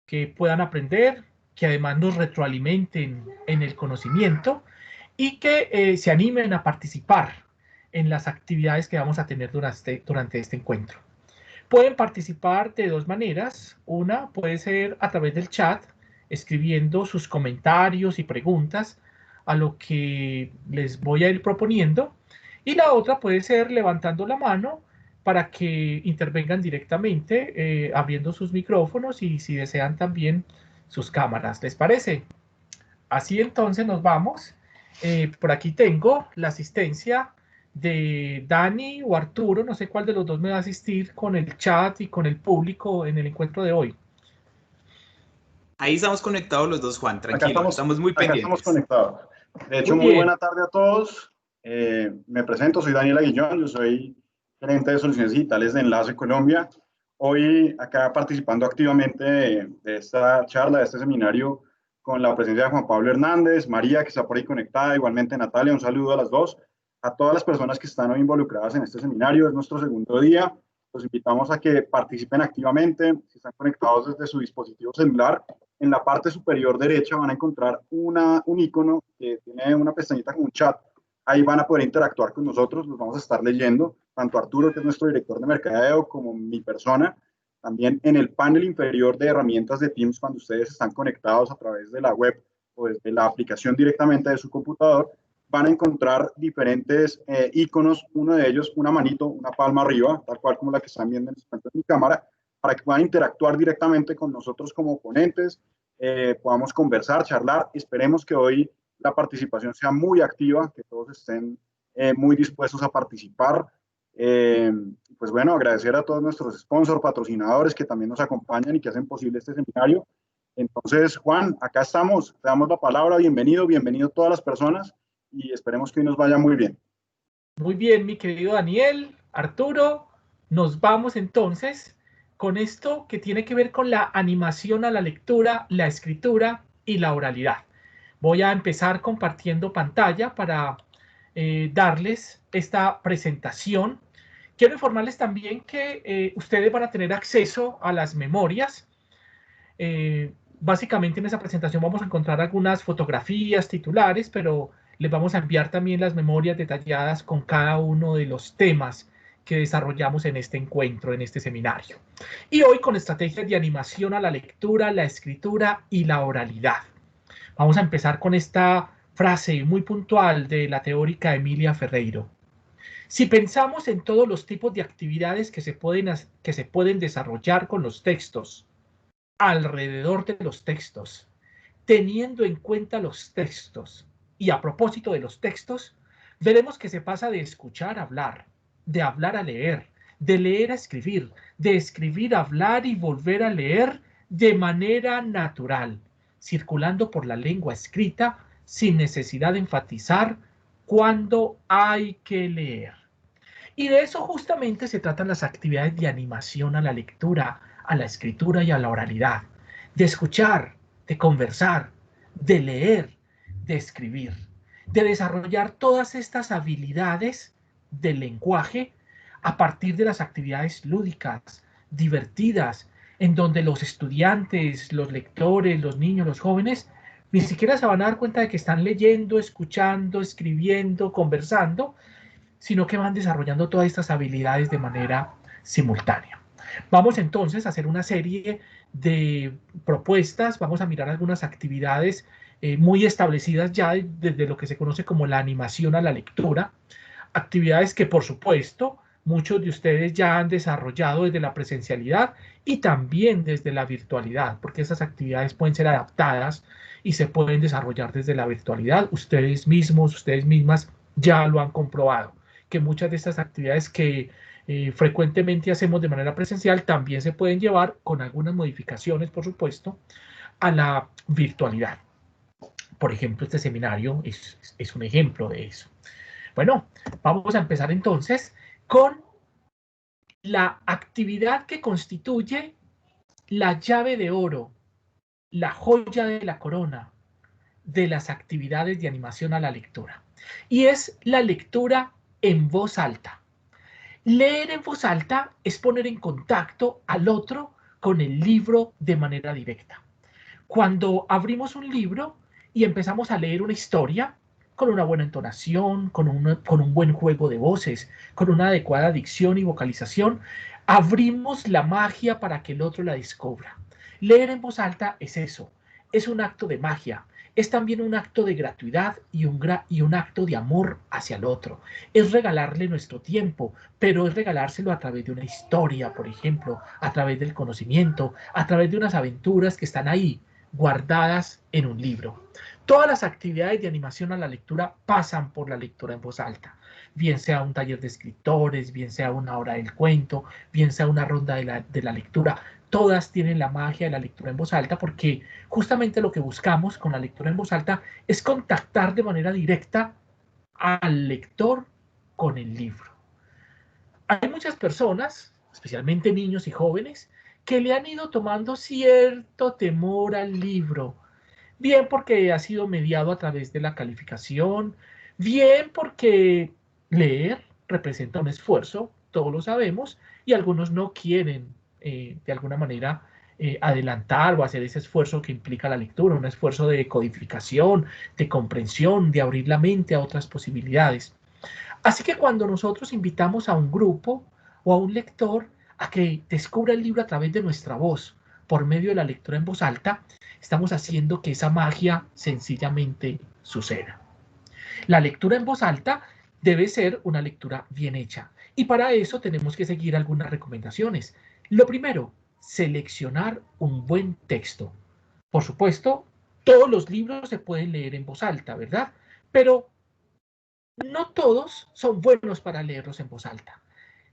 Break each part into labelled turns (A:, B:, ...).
A: que puedan aprender, que además nos retroalimenten en el conocimiento y que se animen a participar en las actividades que vamos a tener durante este encuentro. Pueden participar de dos maneras. Una puede ser a través del chat, escribiendo sus comentarios y preguntas a lo que les voy a ir proponiendo. Y la otra puede ser levantando la mano para que intervengan directamente, abriendo sus micrófonos y si desean también sus cámaras. ¿Les parece? Así entonces nos vamos. Por aquí tengo la asistencia de Dani o Arturo, no sé cuál de los dos me va a asistir con el chat y con el público en el encuentro de hoy.
B: Ahí estamos conectados los dos, Juan, tranquilo, estamos muy
C: acá estamos
B: pendientes.
C: conectados. De hecho,
A: Muy
C: muy
A: bien.
C: buena tarde a todos. Me presento, soy Daniel Aguillón, yo soy gerente de soluciones digitales de Enlace Colombia. Hoy acá participando activamente de esta charla, de este seminario, con la presencia de Juan Pablo Hernández, María, que está por ahí conectada, igualmente Natalia, un saludo a las dos, a todas las personas que están hoy involucradas en este seminario. Es nuestro segundo día. Los invitamos a que participen activamente. Si están conectados desde su dispositivo celular, en la parte superior derecha van a encontrar un icono que tiene una pestañita con un chat. Ahí van a poder interactuar con nosotros, los vamos a estar leyendo, tanto Arturo, que es nuestro director de mercadeo, como mi persona. También en el panel inferior de herramientas de Teams, cuando ustedes están conectados a través de la web o desde la aplicación directamente de su computador, van a encontrar diferentes iconos, uno de ellos una manito, una palma arriba, tal cual como la que están viendo en mi cámara, para que puedan interactuar directamente con nosotros como ponentes, podamos conversar, charlar. Esperemos que hoy la participación sea muy activa, que todos estén muy dispuestos a participar. Pues bueno, agradecer a todos nuestros sponsors, patrocinadores que también nos acompañan y que hacen posible este seminario. Entonces, Juan, acá estamos, te damos la palabra, bienvenido todas las personas y esperemos que hoy nos vaya muy bien.
A: Muy bien, mi querido Daniel, Arturo, nos vamos entonces con esto que tiene que ver con la animación a la lectura, la escritura y la oralidad. Voy a empezar compartiendo pantalla para darles esta presentación. Quiero informarles también que ustedes van a tener acceso a las memorias. Básicamente en esa presentación vamos a encontrar algunas fotografías titulares, pero les vamos a enviar también las memorias detalladas con cada uno de los temas que desarrollamos en este encuentro, en este seminario. Y hoy con estrategias de animación a la lectura, la escritura y la oralidad. Vamos a empezar con esta frase muy puntual de la teórica Emilia Ferreiro. Si pensamos en todos los tipos de actividades que se pueden desarrollar con los textos, alrededor de los textos, teniendo en cuenta los textos y a propósito de los textos, veremos que se pasa de escuchar a hablar, de hablar a leer, de leer a escribir, de escribir a hablar y volver a leer de manera natural, circulando por la lengua escrita sin necesidad de enfatizar cuando hay que leer. Y de eso justamente se tratan las actividades de animación a la lectura, a la escritura y a la oralidad. De escuchar, de conversar, de leer, de escribir, de desarrollar todas estas habilidades del lenguaje a partir de las actividades lúdicas, divertidas, en donde los estudiantes, los lectores, los niños, los jóvenes, ni siquiera se van a dar cuenta de que están leyendo, escuchando, escribiendo, conversando, sino que van desarrollando todas estas habilidades de manera simultánea. Vamos entonces a hacer una serie de propuestas, vamos a mirar algunas actividades muy establecidas ya desde lo que se conoce como la animación a la lectura, actividades que por supuesto muchos de ustedes ya han desarrollado desde la presencialidad y también desde la virtualidad, porque esas actividades pueden ser adaptadas y se pueden desarrollar desde la virtualidad. Ustedes mismos, ustedes mismas ya lo han comprobado, que muchas de estas actividades que frecuentemente hacemos de manera presencial también se pueden llevar con algunas modificaciones, por supuesto, a la virtualidad. Por ejemplo, este seminario es un ejemplo de eso. Bueno, vamos a empezar entonces con la actividad que constituye la llave de oro, la joya de la corona de las actividades de animación a la lectura. Y es la lectura en voz alta. Leer en voz alta es poner en contacto al otro con el libro de manera directa. Cuando abrimos un libro y empezamos a leer una historia, con una buena entonación, con un buen juego de voces, con una adecuada dicción y vocalización, abrimos la magia para que el otro la descubra. Leer en voz alta es eso, es un acto de magia, es también un acto de gratuidad y un acto de amor hacia el otro. Es regalarle nuestro tiempo, pero es regalárselo a través de una historia, por ejemplo, a través del conocimiento, a través de unas aventuras que están ahí, guardadas en un libro. Todas las actividades de animación a la lectura pasan por la lectura en voz alta, bien sea un taller de escritores, bien sea una hora del cuento, bien sea una ronda de la lectura. Todas tienen la magia de la lectura en voz alta porque justamente lo que buscamos con la lectura en voz alta es contactar de manera directa al lector con el libro. Hay muchas personas, especialmente niños y jóvenes, que le han ido tomando cierto temor al libro, bien porque ha sido mediado a través de la calificación, bien porque leer representa un esfuerzo, todos lo sabemos, y algunos no quieren de alguna manera adelantar o hacer ese esfuerzo que implica la lectura, un esfuerzo de codificación, de comprensión, de abrir la mente a otras posibilidades. Así que cuando nosotros invitamos a un grupo o a un lector a que descubra el libro a través de nuestra voz, por medio de la lectura en voz alta, estamos haciendo que esa magia sencillamente suceda. La lectura en voz alta debe ser una lectura bien hecha. Y para eso tenemos que seguir algunas recomendaciones. Lo primero, seleccionar un buen texto. Por supuesto, todos los libros se pueden leer en voz alta, ¿verdad? Pero no todos son buenos para leerlos en voz alta.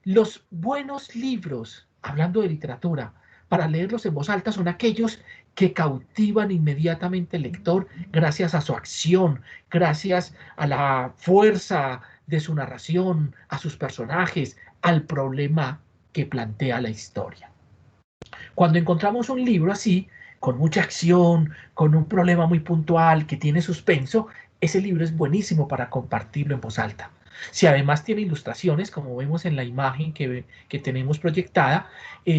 A: Los buenos libros, hablando de literatura, para leerlos en voz alta son aquellos que cautivan inmediatamente al lector gracias a su acción, gracias a la fuerza de su narración, a sus personajes, al problema que plantea la historia. Cuando encontramos un libro así, con mucha acción, con un problema muy puntual, que tiene suspenso, ese libro es buenísimo para compartirlo en voz alta. Si además tiene ilustraciones, como vemos en la imagen que tenemos proyectada,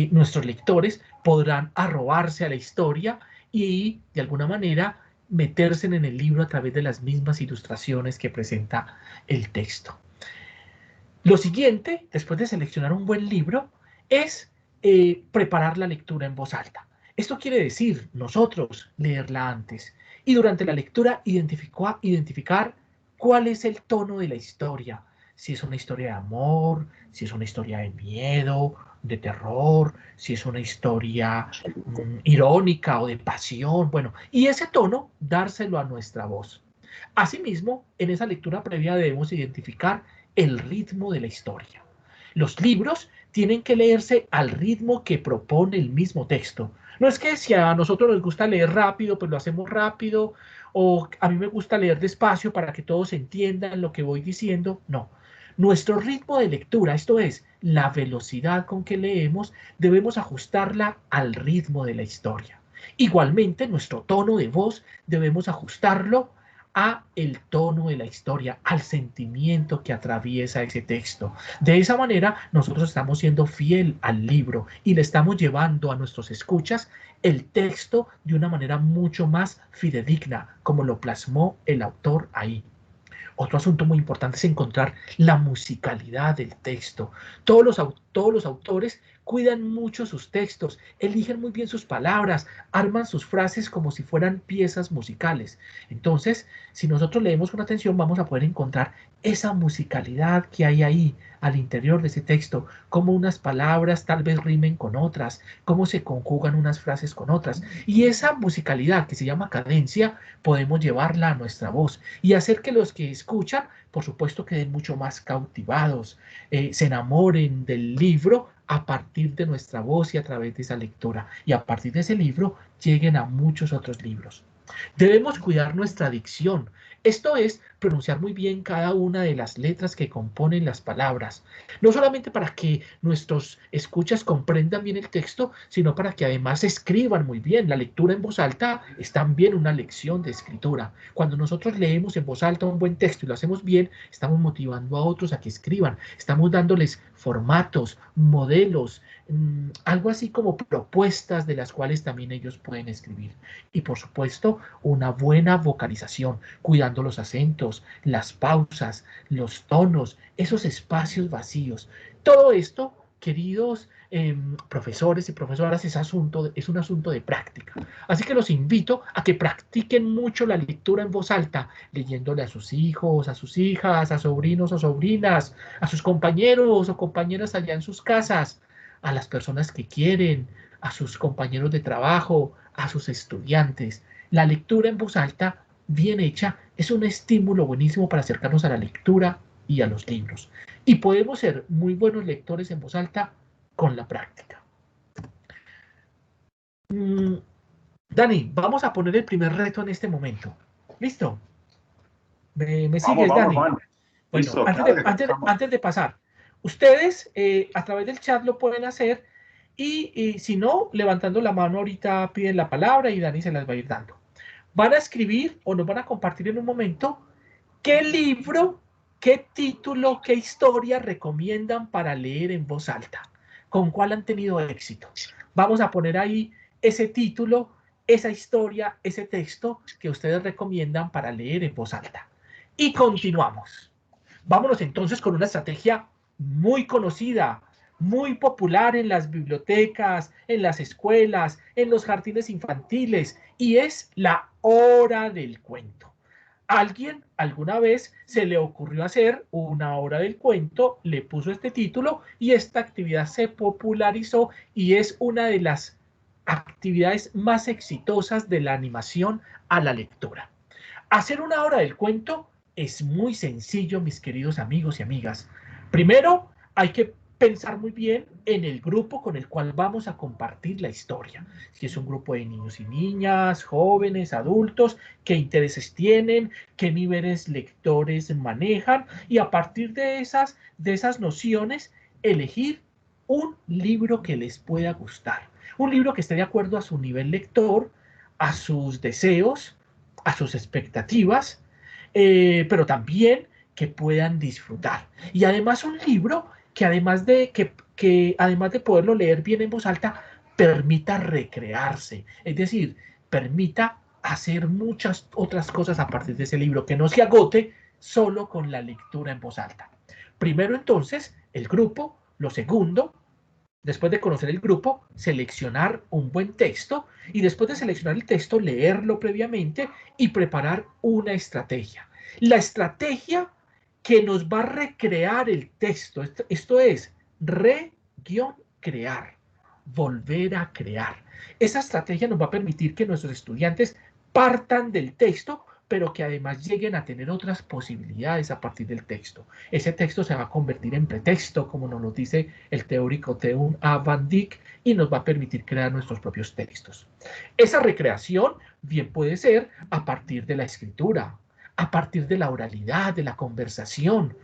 A: nuestros lectores podrán arrobarse a la historia y de alguna manera meterse en el libro a través de las mismas ilustraciones que presenta el texto. Lo siguiente, después de seleccionar un buen libro, es preparar la lectura en voz alta. Esto quiere decir nosotros leerla antes y durante la lectura identificar cuál es el tono de la historia. Si es una historia de amor, si es una historia de miedo, de terror, si es una historia irónica o de pasión. Bueno, y ese tono dárselo a nuestra voz. Asimismo, en esa lectura previa debemos identificar el ritmo de la historia. Los libros tienen que leerse al ritmo que propone el mismo texto. No es que si a nosotros nos gusta leer rápido, pues lo hacemos rápido, o a mí me gusta leer despacio para que todos entiendan lo que voy diciendo. No. Nuestro ritmo de lectura, esto es, la velocidad con que leemos, debemos ajustarla al ritmo de la historia. Igualmente, nuestro tono de voz debemos ajustarlo a el tono de la historia, al sentimiento que atraviesa ese texto. De esa manera, nosotros estamos siendo fiel al libro y le estamos llevando a nuestros escuchas el texto de una manera mucho más fidedigna, como lo plasmó el autor ahí. Otro asunto muy importante es encontrar la musicalidad del texto. Todos los autores cuidan mucho sus textos, eligen muy bien sus palabras, arman sus frases como si fueran piezas musicales. Entonces, si nosotros leemos con atención, vamos a poder encontrar esa musicalidad que hay ahí al interior de ese texto, cómo unas palabras tal vez rimen con otras, cómo se conjugan unas frases con otras. Y esa musicalidad que se llama cadencia, podemos llevarla a nuestra voz y hacer que los que escuchan, por supuesto, queden mucho más cautivados, se enamoren del libro a partir de nuestra voz y a través de esa lectura. Y a partir de ese libro lleguen a muchos otros libros. Debemos cuidar nuestra dicción. Esto es pronunciar muy bien cada una de las letras que componen las palabras, no solamente para que nuestros escuchas comprendan bien el texto, sino para que además escriban muy bien. La lectura en voz alta es también una lección de escritura. Cuando nosotros leemos en voz alta un buen texto y lo hacemos bien, estamos motivando a otros a que escriban, estamos dándoles formatos, modelos, algo así como propuestas de las cuales también ellos pueden escribir. Y por supuesto, una buena vocalización, cuidando los acentos, las pausas, los tonos, esos espacios vacíos. Todo esto, queridos profesores y profesoras, es un asunto de práctica. Así que los invito a que practiquen mucho la lectura en voz alta, leyéndole a sus hijos, a sus hijas, a sobrinos o sobrinas, a sus compañeros o compañeras allá en sus casas, a las personas que quieren, a sus compañeros de trabajo, a sus estudiantes. La lectura en voz alta, bien hecha, es un estímulo buenísimo para acercarnos a la lectura y a los libros. Y podemos ser muy buenos lectores en voz alta con la práctica. Dani, vamos a poner el primer reto en este momento. ¿Listo? ¿Me sigues, Dani?
C: Juan.
A: Bueno, listo, antes de pasar, ustedes a través del chat lo pueden hacer y si no, levantando la mano ahorita piden la palabra y Dani se las va a ir dando. Van a escribir o nos van a compartir en un momento qué libro, qué título, qué historia recomiendan para leer en voz alta, con cuál han tenido éxito. Vamos a poner ahí ese título, esa historia, ese texto que ustedes recomiendan para leer en voz alta. Y continuamos. Vámonos entonces con una estrategia muy conocida, muy popular en las bibliotecas, en las escuelas, en los jardines infantiles, y es la hora del cuento. Alguien alguna vez se le ocurrió hacer una hora del cuento, le puso este título y esta actividad se popularizó y es una de las actividades más exitosas de la animación a la lectura. Hacer una hora del cuento es muy sencillo, mis queridos amigos y amigas. Primero, hay que pensar muy bien en el grupo con el cual vamos a compartir la historia. Si es un grupo de niños y niñas, jóvenes, adultos, qué intereses tienen, qué niveles lectores manejan y a partir de esas nociones, elegir un libro que les pueda gustar. Un libro que esté de acuerdo a su nivel lector, a sus deseos, a sus expectativas, pero también que puedan disfrutar. Y además un libro que además de poderlo leer bien en voz alta, permita recrearse, es decir, permita hacer muchas otras cosas a partir de ese libro, que no se agote solo con la lectura en voz alta. Primero entonces, el grupo. Lo segundo, después de conocer el grupo, seleccionar un buen texto y después de seleccionar el texto, leerlo previamente y preparar una estrategia. La estrategia que nos va a recrear el texto, esto es re-crear, volver a crear. Esa estrategia nos va a permitir que nuestros estudiantes partan del texto, pero que además lleguen a tener otras posibilidades a partir del texto. Ese texto se va a convertir en pretexto, como nos lo dice el teórico Teun A. Van Dyck, y nos va a permitir crear nuestros propios textos. Esa recreación bien puede ser a partir de la escritura, a partir de la oralidad, de la conversación,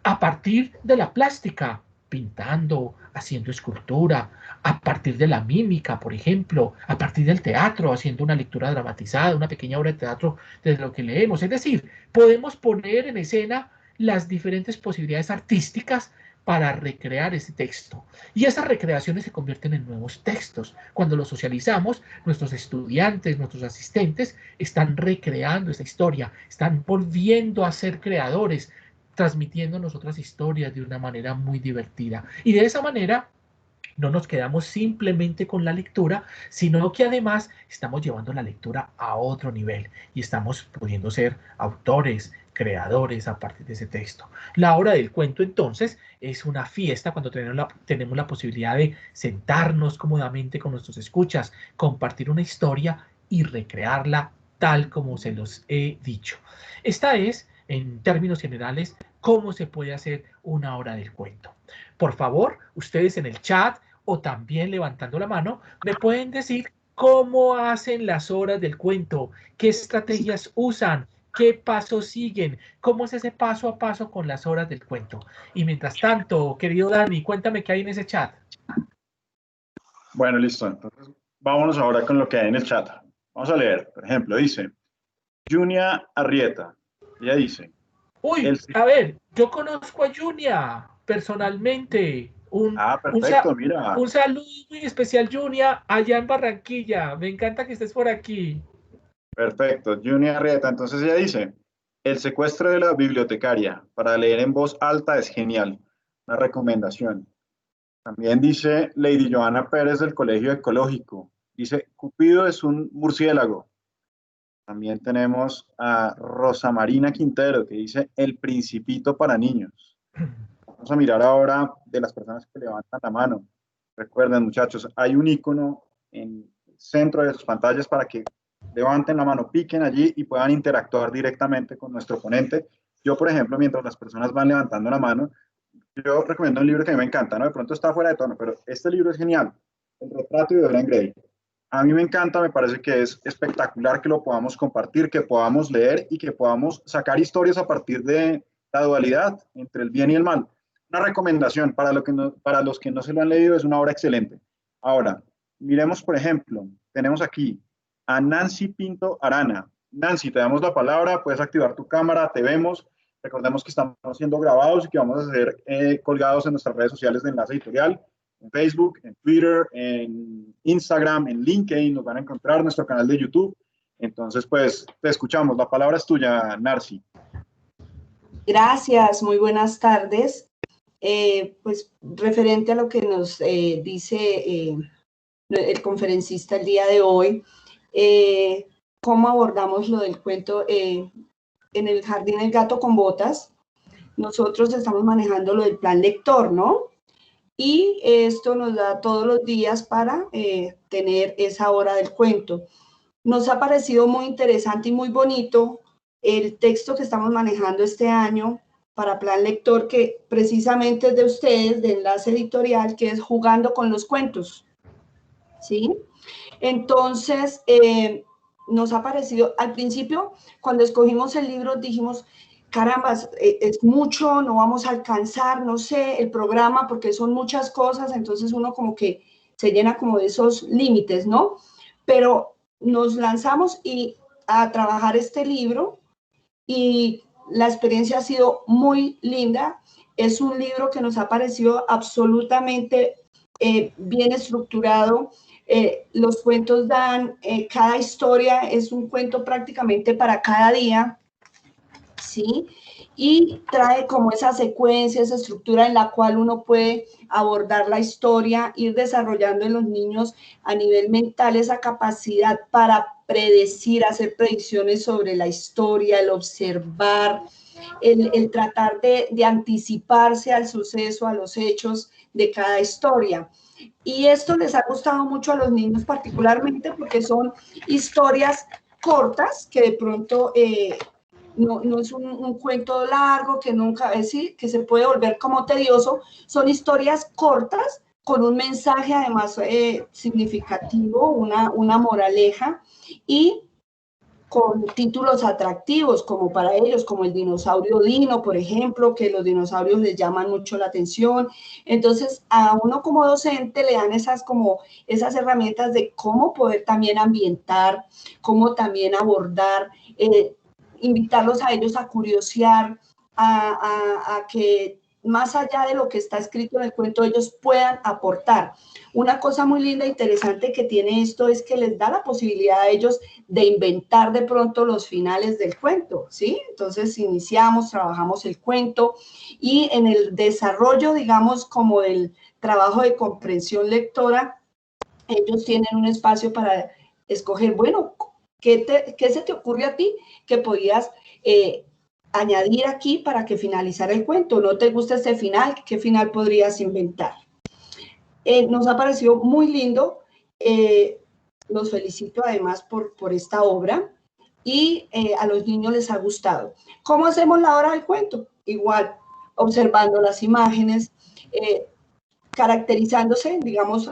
A: a partir de la plástica, pintando, haciendo escultura, a partir de la mímica, por ejemplo, a partir del teatro, haciendo una lectura dramatizada, una pequeña obra de teatro de lo que leemos. Es decir, podemos poner en escena las diferentes posibilidades artísticas para recrear ese texto. Y esas recreaciones se convierten en nuevos textos. Cuando los socializamos, nuestros estudiantes, nuestros asistentes, están recreando esa historia, están volviendo a ser creadores, transmitiéndonos otras historias de una manera muy divertida. Y de esa manera no nos quedamos simplemente con la lectura, sino que además estamos llevando la lectura a otro nivel y estamos pudiendo ser autores, creadores a partir de ese texto. La hora del cuento entonces es una fiesta cuando tenemos la posibilidad de sentarnos cómodamente con nuestros escuchas, compartir una historia y recrearla tal como se los he dicho. Esta es, en términos generales, cómo se puede hacer una hora del cuento. Por favor, ustedes en el chat o también levantando la mano, me pueden decir cómo hacen las horas del cuento, qué estrategias usan, qué pasos siguen, cómo es ese paso a paso con las horas del cuento. Y mientras tanto, querido Dani, cuéntame qué hay en ese chat.
C: Bueno, listo. Entonces, vámonos ahora con lo que hay en el chat. Vamos a leer. Por ejemplo, dice Junia Arrieta. Ella dice...
A: Uy, a ver, yo conozco a Junia personalmente.
C: Perfecto, mira.
A: Un saludo muy especial, Junia, allá en Barranquilla. Me encanta que estés por aquí.
C: Perfecto, Junia Arrieta. Entonces ella dice, el secuestro de la bibliotecaria para leer en voz alta es genial. Una recomendación. También dice Lady Joana Pérez del Colegio Ecológico. Dice, Cupido es un murciélago. También tenemos a Rosa Marina Quintero, que dice El Principito para niños. Vamos a mirar ahora de las personas que levantan la mano. Recuerden, muchachos, hay un icono en el centro de sus pantallas para que levanten la mano, piquen allí y puedan interactuar directamente con nuestro ponente. Yo, por ejemplo, mientras las personas van levantando la mano, yo recomiendo un libro que a mí me encanta, ¿no? De pronto está fuera de tono, pero este libro es genial, El retrato de Dorian Gray. A mí me encanta, me parece que es espectacular que lo podamos compartir, que podamos leer y que podamos sacar historias a partir de la dualidad entre el bien y el mal. Una recomendación para los que no se lo han leído, es una obra excelente. Ahora, miremos, por ejemplo, tenemos aquí a Nancy Pinto Arana. Nancy, te damos la palabra, puedes activar tu cámara, te vemos. Recordemos que estamos siendo grabados y que vamos a ser colgados en nuestras redes sociales de Enlace Editorial. En Facebook, en Twitter, en Instagram, en LinkedIn, nos van a encontrar nuestro canal de YouTube. Entonces, pues, te escuchamos. La palabra es tuya, Narci.
D: Gracias, muy buenas tardes. Pues, referente a lo que nos dice el conferencista el día de hoy, ¿cómo abordamos lo del cuento en el Jardín El Gato con Botas? Nosotros estamos manejando lo del plan lector, ¿no? Y esto nos da todos los días para tener esa hora del cuento. Nos ha parecido muy interesante y muy bonito el texto que estamos manejando este año para Plan Lector, que precisamente es de ustedes, de Enlace Editorial, que es Jugando con los Cuentos, ¿sí? Entonces, nos ha parecido, al principio, cuando escogimos el libro, dijimos, caramba, es mucho, no vamos a alcanzar, no sé, el programa, porque son muchas cosas, entonces uno como que se llena como de esos límites, ¿no? Pero nos lanzamos a trabajar este libro y la experiencia ha sido muy linda. Es un libro que nos ha parecido absolutamente bien estructurado. Los cuentos dan, cada historia es un cuento prácticamente para cada día, ¿sí? Y trae como esa secuencia, esa estructura en la cual uno puede abordar la historia, ir desarrollando en los niños a nivel mental esa capacidad para predecir, hacer predicciones sobre la historia, el observar, el tratar de anticiparse al suceso, a los hechos de cada historia. Y esto les ha gustado mucho a los niños particularmente porque son historias cortas que de pronto no es un cuento largo que nunca, sí, que se puede volver como tedioso. Son historias cortas con un mensaje además significativo, una moraleja y con títulos atractivos como para ellos, como el dinosaurio Dino, por ejemplo, que los dinosaurios les llaman mucho la atención. Entonces, a uno como docente le dan esas herramientas de cómo poder también ambientar, cómo también abordar, invitarlos a ellos a curiosear, a que más allá de lo que está escrito en el cuento, ellos puedan aportar. Una cosa muy linda e interesante que tiene esto es que les da la posibilidad a ellos de inventar de pronto los finales del cuento, ¿sí? Entonces iniciamos, trabajamos el cuento y en el desarrollo, digamos, como del trabajo de comprensión lectora, ellos tienen un espacio para escoger, bueno, ¿qué se te ocurre a ti que podías añadir aquí para que finalizara el cuento? ¿No te gusta este final? ¿Qué final podrías inventar? Nos ha parecido muy lindo. Los felicito además por esta obra y a los niños les ha gustado. ¿Cómo hacemos la hora del cuento? Igual, observando las imágenes, caracterizándose, digamos,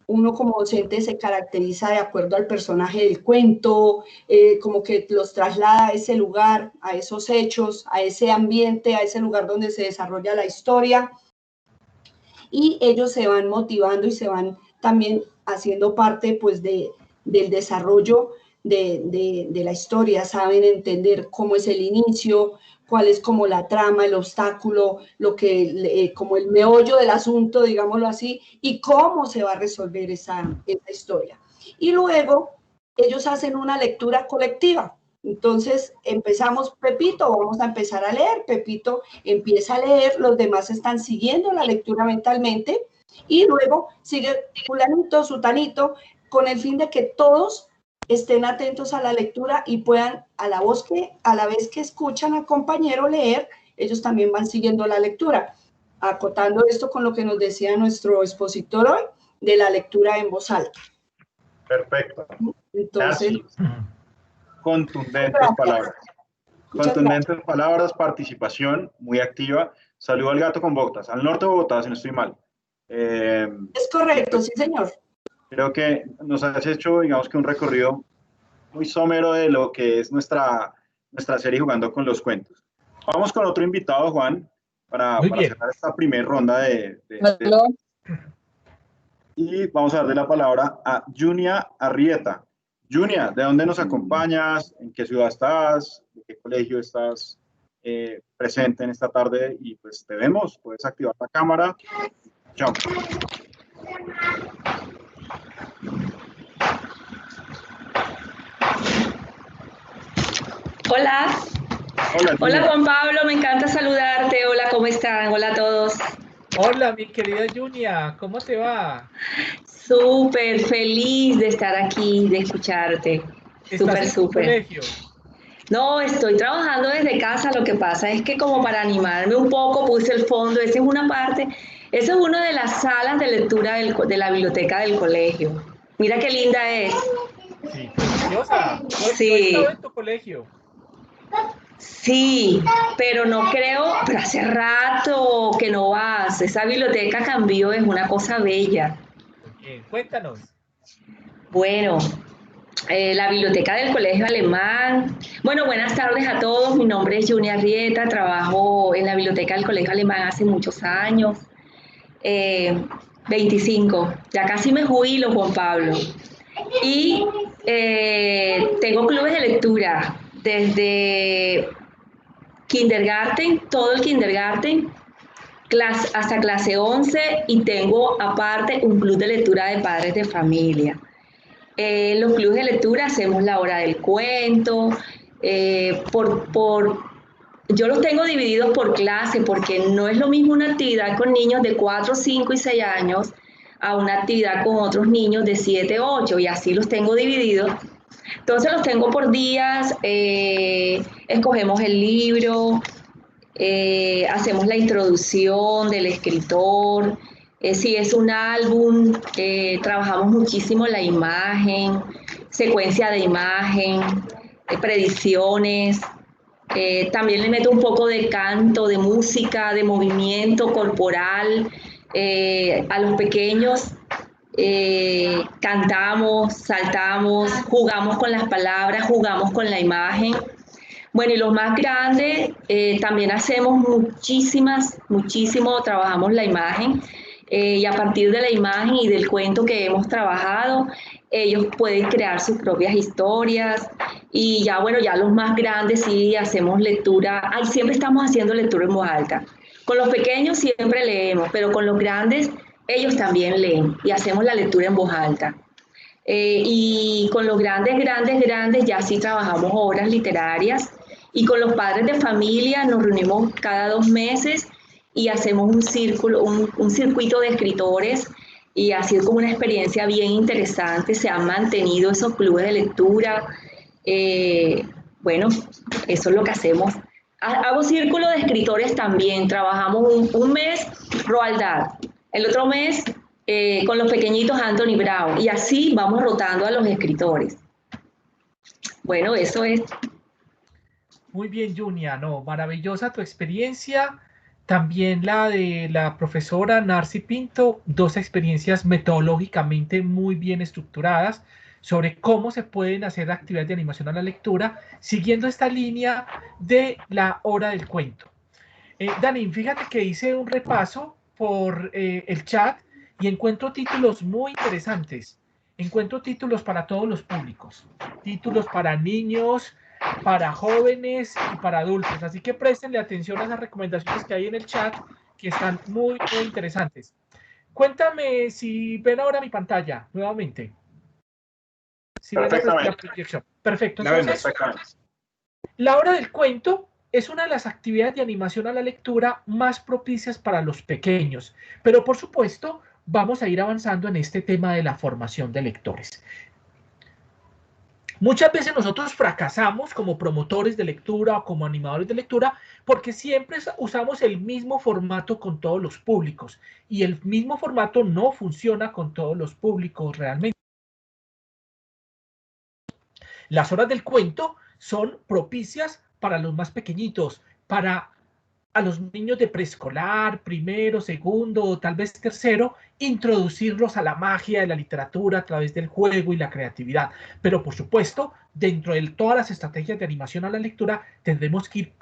D: uno como docente se caracteriza de acuerdo al personaje del cuento, como que los traslada a ese lugar, a esos hechos, a ese ambiente, a ese lugar donde se desarrolla la historia, y ellos se van motivando y se van también haciendo parte pues del desarrollo de la historia, saben entender cómo es el inicio, cuál es como la trama, el obstáculo, como el meollo del asunto, digámoslo así, y cómo se va a resolver esa historia. Y luego ellos hacen una lectura colectiva. Entonces empezamos, Pepito, vamos a empezar a leer, Pepito empieza a leer, los demás están siguiendo la lectura mentalmente, y luego sigue fulanito, sutanito, con el fin de que todos estén atentos a la lectura y puedan, a la vez que escuchan al compañero leer, ellos también van siguiendo la lectura, acotando esto con lo que nos decía nuestro expositor hoy, de la lectura en voz alta.
C: Perfecto.
D: Entonces,
C: contundentes palabras. Contundentes palabras, participación muy activa. Saludo al Gato con Botas, al norte de Bogotá, si no estoy mal.
D: Es correcto, sí, señor.
C: Creo que nos has hecho, digamos que un recorrido muy somero de lo que es nuestra serie Jugando con los Cuentos. Vamos con otro invitado, Juan, para cerrar esta primera ronda y vamos a darle la palabra a Junia Arrieta. Junia, ¿de dónde nos acompañas? ¿En qué ciudad estás? ¿De qué colegio estás presente en esta tarde? Y pues te vemos, puedes activar la cámara. Chao.
E: Hola. Hola Juan Pablo, me encanta saludarte. Hola, ¿cómo están? Hola a todos.
A: Hola, mi querida Junia, ¿cómo te va?
E: Súper feliz de estar aquí, de escucharte.
A: ¿Estás en tu colegio?
E: No, estoy trabajando desde casa. Lo que pasa es que como para animarme un poco puse el fondo. Esa es una parte, esa es una de las salas de lectura de la biblioteca del colegio. Mira qué linda es.
A: Sí, preciosa.
E: Sí.
A: Yo he estado en tu colegio.
E: Sí, pero no creo, pero hace rato que no vas. Esa biblioteca cambió, es una cosa bella.
A: Muy bien, cuéntanos.
E: Bueno, la biblioteca del Colegio Alemán. Bueno, buenas tardes a todos. Mi nombre es Junia Arrieta, trabajo en la biblioteca del Colegio Alemán hace muchos años. 25, ya casi me jubilo, Juan Pablo. Y tengo clubes de lectura desde kindergarten, todo el kindergarten, hasta clase 11, y tengo aparte un club de lectura de padres de familia. Los clubes de lectura hacemos la hora del cuento, yo los tengo divididos por clase, porque no es lo mismo una actividad con niños de 4, 5 y 6 años a una actividad con otros niños de 7, 8, y así los tengo divididos. Entonces los tengo por días, escogemos el libro, hacemos la introducción del escritor, si es un álbum, trabajamos muchísimo la imagen, secuencia de imagen, predicciones, también le meto un poco de canto, de música, de movimiento corporal, a los pequeños. Cantamos, saltamos, jugamos con las palabras, jugamos con la imagen. Bueno, y los más grandes también hacemos muchísimo, trabajamos la imagen, y a partir de la imagen y del cuento que hemos trabajado, ellos pueden crear sus propias historias. Y ya, bueno, ya los más grandes sí hacemos lectura, siempre estamos haciendo lectura en voz alta. Con los pequeños siempre leemos, pero con los grandes ellos también leen y hacemos la lectura en voz alta. Y con los grandes ya sí trabajamos obras literarias, y con los padres de familia nos reunimos cada 2 meses y hacemos un circuito de escritores, y ha sido como una experiencia bien interesante. Se han mantenido esos clubes de lectura. Bueno, eso es lo que hacemos. Hago círculo de escritores también. Trabajamos un mes Roald Dahl, el otro mes con los pequeñitos Anthony Brown, y así vamos rotando a los escritores. Bueno, eso es.
A: Muy bien, Junia, no, maravillosa tu experiencia. También la de la profesora Narci Pinto, dos experiencias metodológicamente muy bien estructuradas sobre cómo se pueden hacer actividades de animación a la lectura, siguiendo esta línea de la hora del cuento. Dani, fíjate que hice un repaso por el chat y encuentro títulos muy interesantes. Encuentro títulos para todos los públicos, títulos para niños, para jóvenes y para adultos. Así que préstenle atención a esas recomendaciones que hay en el chat, que están muy, muy interesantes. Cuéntame si ven ahora mi pantalla nuevamente. Si ven la proyección. Perfecto. Entonces, la hora del cuento es una de las actividades de animación a la lectura más propicias para los pequeños, pero por supuesto vamos a ir avanzando en este tema de la formación de lectores. Muchas veces nosotros fracasamos como promotores de lectura o como animadores de lectura porque siempre usamos el mismo formato con todos los públicos y el mismo formato no funciona con todos los públicos realmente. Las horas del cuento son propicias para los más pequeñitos, para a los niños de preescolar, primero, segundo o tal vez tercero, introducirlos a la magia de la literatura a través del juego y la creatividad. Pero por supuesto, dentro de todas las estrategias de animación a la lectura, tendremos que ir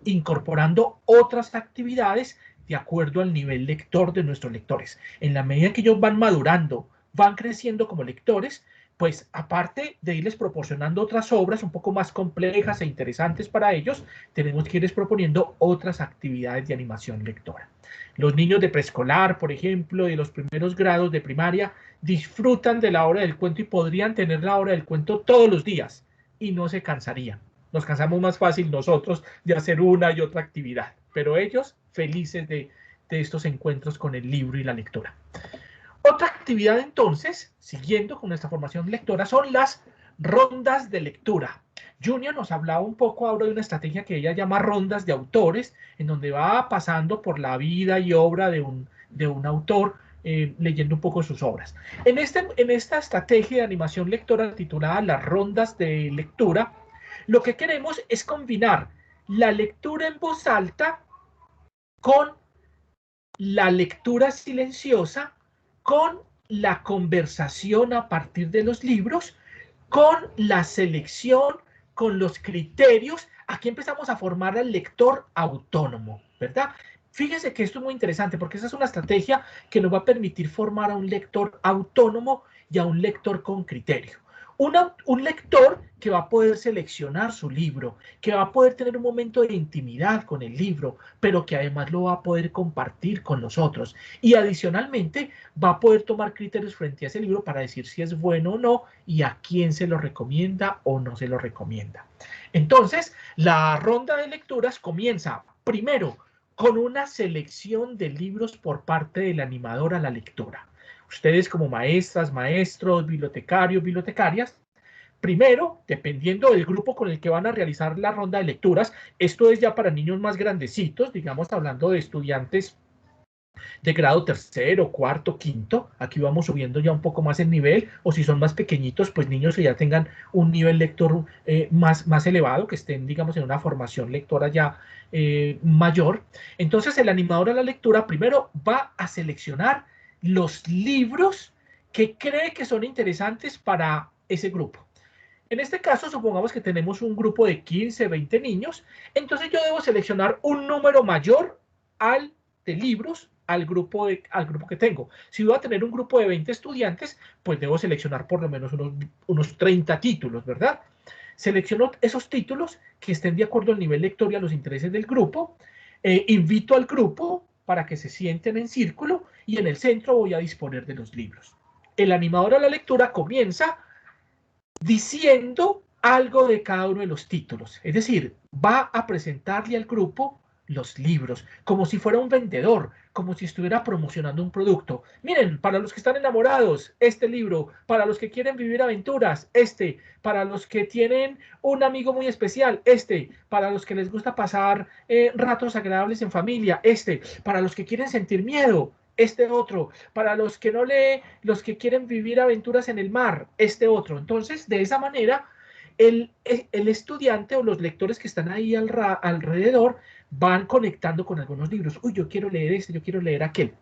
A: incorporando otras actividades de acuerdo al nivel lector de nuestros lectores. En la medida que ellos van madurando, van creciendo como lectores, pues aparte de irles proporcionando otras obras un poco más complejas e interesantes para ellos, tenemos que irles proponiendo otras actividades de animación lectora. Los niños de preescolar, por ejemplo, de los primeros grados de primaria, disfrutan de la hora del cuento y podrían tener la hora del cuento todos los días y no se cansarían. Nos cansamos más fácil nosotros de hacer una y otra actividad, pero ellos felices de estos encuentros con el libro y la lectura. Otra actividad entonces, siguiendo con nuestra formación lectora, son las rondas de lectura. Junior nos hablaba un poco ahora de una estrategia que ella llama rondas de autores, en donde va pasando por la vida y obra de un autor, leyendo un poco sus obras. En esta estrategia de animación lectora titulada las rondas de lectura, lo que queremos es combinar la lectura en voz alta con la lectura silenciosa, con la conversación a partir de los libros, con la selección, con los criterios. Aquí empezamos a formar al lector autónomo, ¿verdad? Fíjense que esto es muy interesante porque esa es una estrategia que nos va a permitir formar a un lector autónomo y a un lector con criterio. Un lector que va a poder seleccionar su libro, que va a poder tener un momento de intimidad con el libro, pero que además lo va a poder compartir con nosotros. Y adicionalmente va a poder tomar criterios frente a ese libro para decir si es bueno o no y a quién se lo recomienda o no se lo recomienda. Entonces, la ronda de lecturas comienza primero con una selección de libros por parte del animador a la lectura. Ustedes como maestras, maestros, bibliotecarios, bibliotecarias, primero, dependiendo del grupo con el que van a realizar la ronda de lecturas, esto es ya para niños más grandecitos, digamos hablando de estudiantes de grado tercero, cuarto, quinto, aquí vamos subiendo ya un poco más el nivel, o si son más pequeñitos, pues niños que ya tengan un nivel lector más elevado, que estén, digamos, en una formación lectora ya mayor. Entonces el animador a la lectura primero va a seleccionar los libros que cree que son interesantes para ese grupo. En este caso, supongamos que tenemos un grupo de 15, 20 niños, entonces yo debo seleccionar un número mayor de libros al grupo que tengo. Si voy a tener un grupo de 20 estudiantes, pues debo seleccionar por lo menos unos 30 títulos, ¿verdad? Selecciono esos títulos que estén de acuerdo al nivel lector y a los intereses del grupo, invito al grupo para que se sienten en círculo y en el centro voy a disponer de los libros. El animador a la lectura comienza diciendo algo de cada uno de los títulos, es decir, va a presentarle al grupo los libros, como si fuera un vendedor, como si estuviera promocionando un producto. Miren, para los que están enamorados, este libro, para los que quieren vivir aventuras, este, para los que tienen un amigo muy especial, este, para los que les gusta pasar ratos agradables en familia, este, para los que quieren sentir miedo, este otro, para los que no leen, los que quieren vivir aventuras en el mar, este otro. Entonces, de esa manera, el estudiante o los lectores que están ahí alrededor van conectando con algunos libros. Uy, yo quiero leer este, yo quiero leer aquel.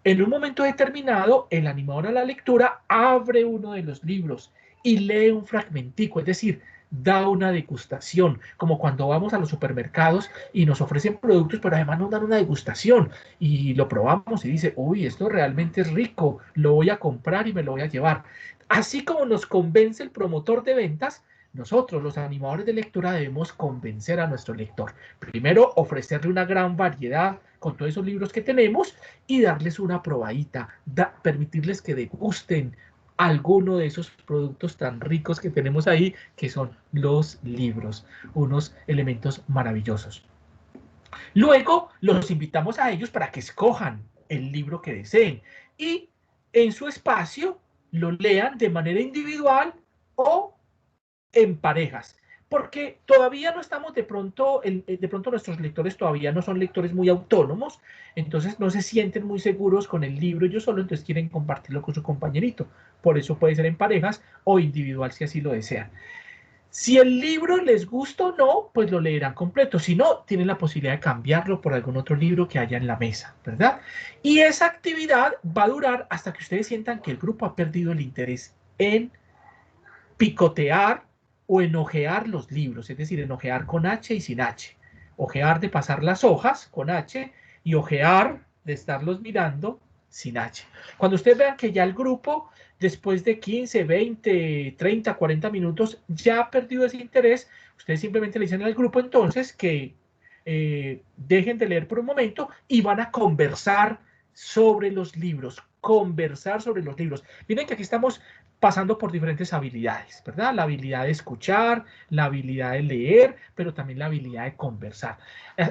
A: En un momento determinado, el animador a la lectura abre uno de los libros y lee un fragmentico, es decir, da una degustación, como cuando vamos a los supermercados y nos ofrecen productos, pero además nos dan una degustación y lo probamos y dice, uy, esto realmente es rico, lo voy a comprar y me lo voy a llevar. Así como nos convence el promotor de ventas, nosotros, los animadores de lectura, debemos convencer a nuestro lector. Primero, ofrecerle una gran variedad con todos esos libros que tenemos y darles una probadita, permitirles que degusten alguno de esos productos tan ricos que tenemos ahí, que son los libros, unos elementos maravillosos. Luego, los invitamos a ellos para que escojan el libro que deseen y en su espacio lo lean de manera individual o en parejas, porque todavía no estamos de pronto nuestros lectores todavía no son lectores muy autónomos, entonces no se sienten muy seguros con el libro ellos solo, entonces quieren compartirlo con su compañerito. Por eso puede ser en parejas o individual si así lo desean. Si el libro les gusta o no, pues lo leerán completo. Si no, tienen la posibilidad de cambiarlo por algún otro libro que haya en la mesa, ¿verdad? Y esa actividad va a durar hasta que ustedes sientan que el grupo ha perdido el interés en picotear o en ojear los libros, es decir, en ojear con H y sin H. Ojear de pasar las hojas con H y ojear de estarlos mirando sin H. Cuando ustedes vean que ya el grupo, después de 15, 20, 30, 40 minutos, ya ha perdido ese interés, ustedes simplemente le dicen al grupo entonces que dejen de leer por un momento y van a conversar sobre los libros, conversar sobre los libros. Miren que aquí estamos pasando por diferentes habilidades, ¿verdad? La habilidad de escuchar, la habilidad de leer, pero también la habilidad de conversar.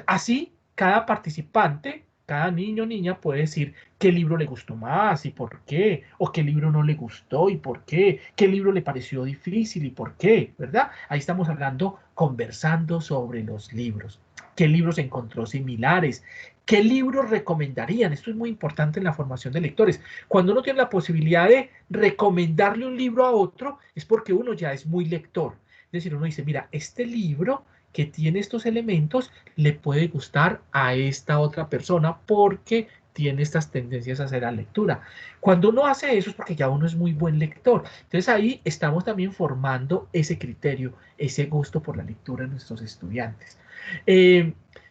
A: Así, cada participante, cada niño o niña puede decir qué libro le gustó más y por qué, o qué libro no le gustó y por qué libro le pareció difícil y por qué, ¿verdad? Ahí estamos hablando, conversando sobre los libros. ¿Qué libros encontró similares? ¿Qué libros recomendarían? Esto es muy importante en la formación de lectores. Cuando uno tiene la posibilidad de recomendarle un libro a otro, es porque uno ya es muy lector. Es decir, uno dice, mira, este libro que tiene estos elementos le puede gustar a esta otra persona porque tiene estas tendencias a hacer la lectura. Cuando uno hace eso es porque ya uno es muy buen lector. Entonces ahí estamos también formando ese criterio, ese gusto por la lectura en nuestros estudiantes.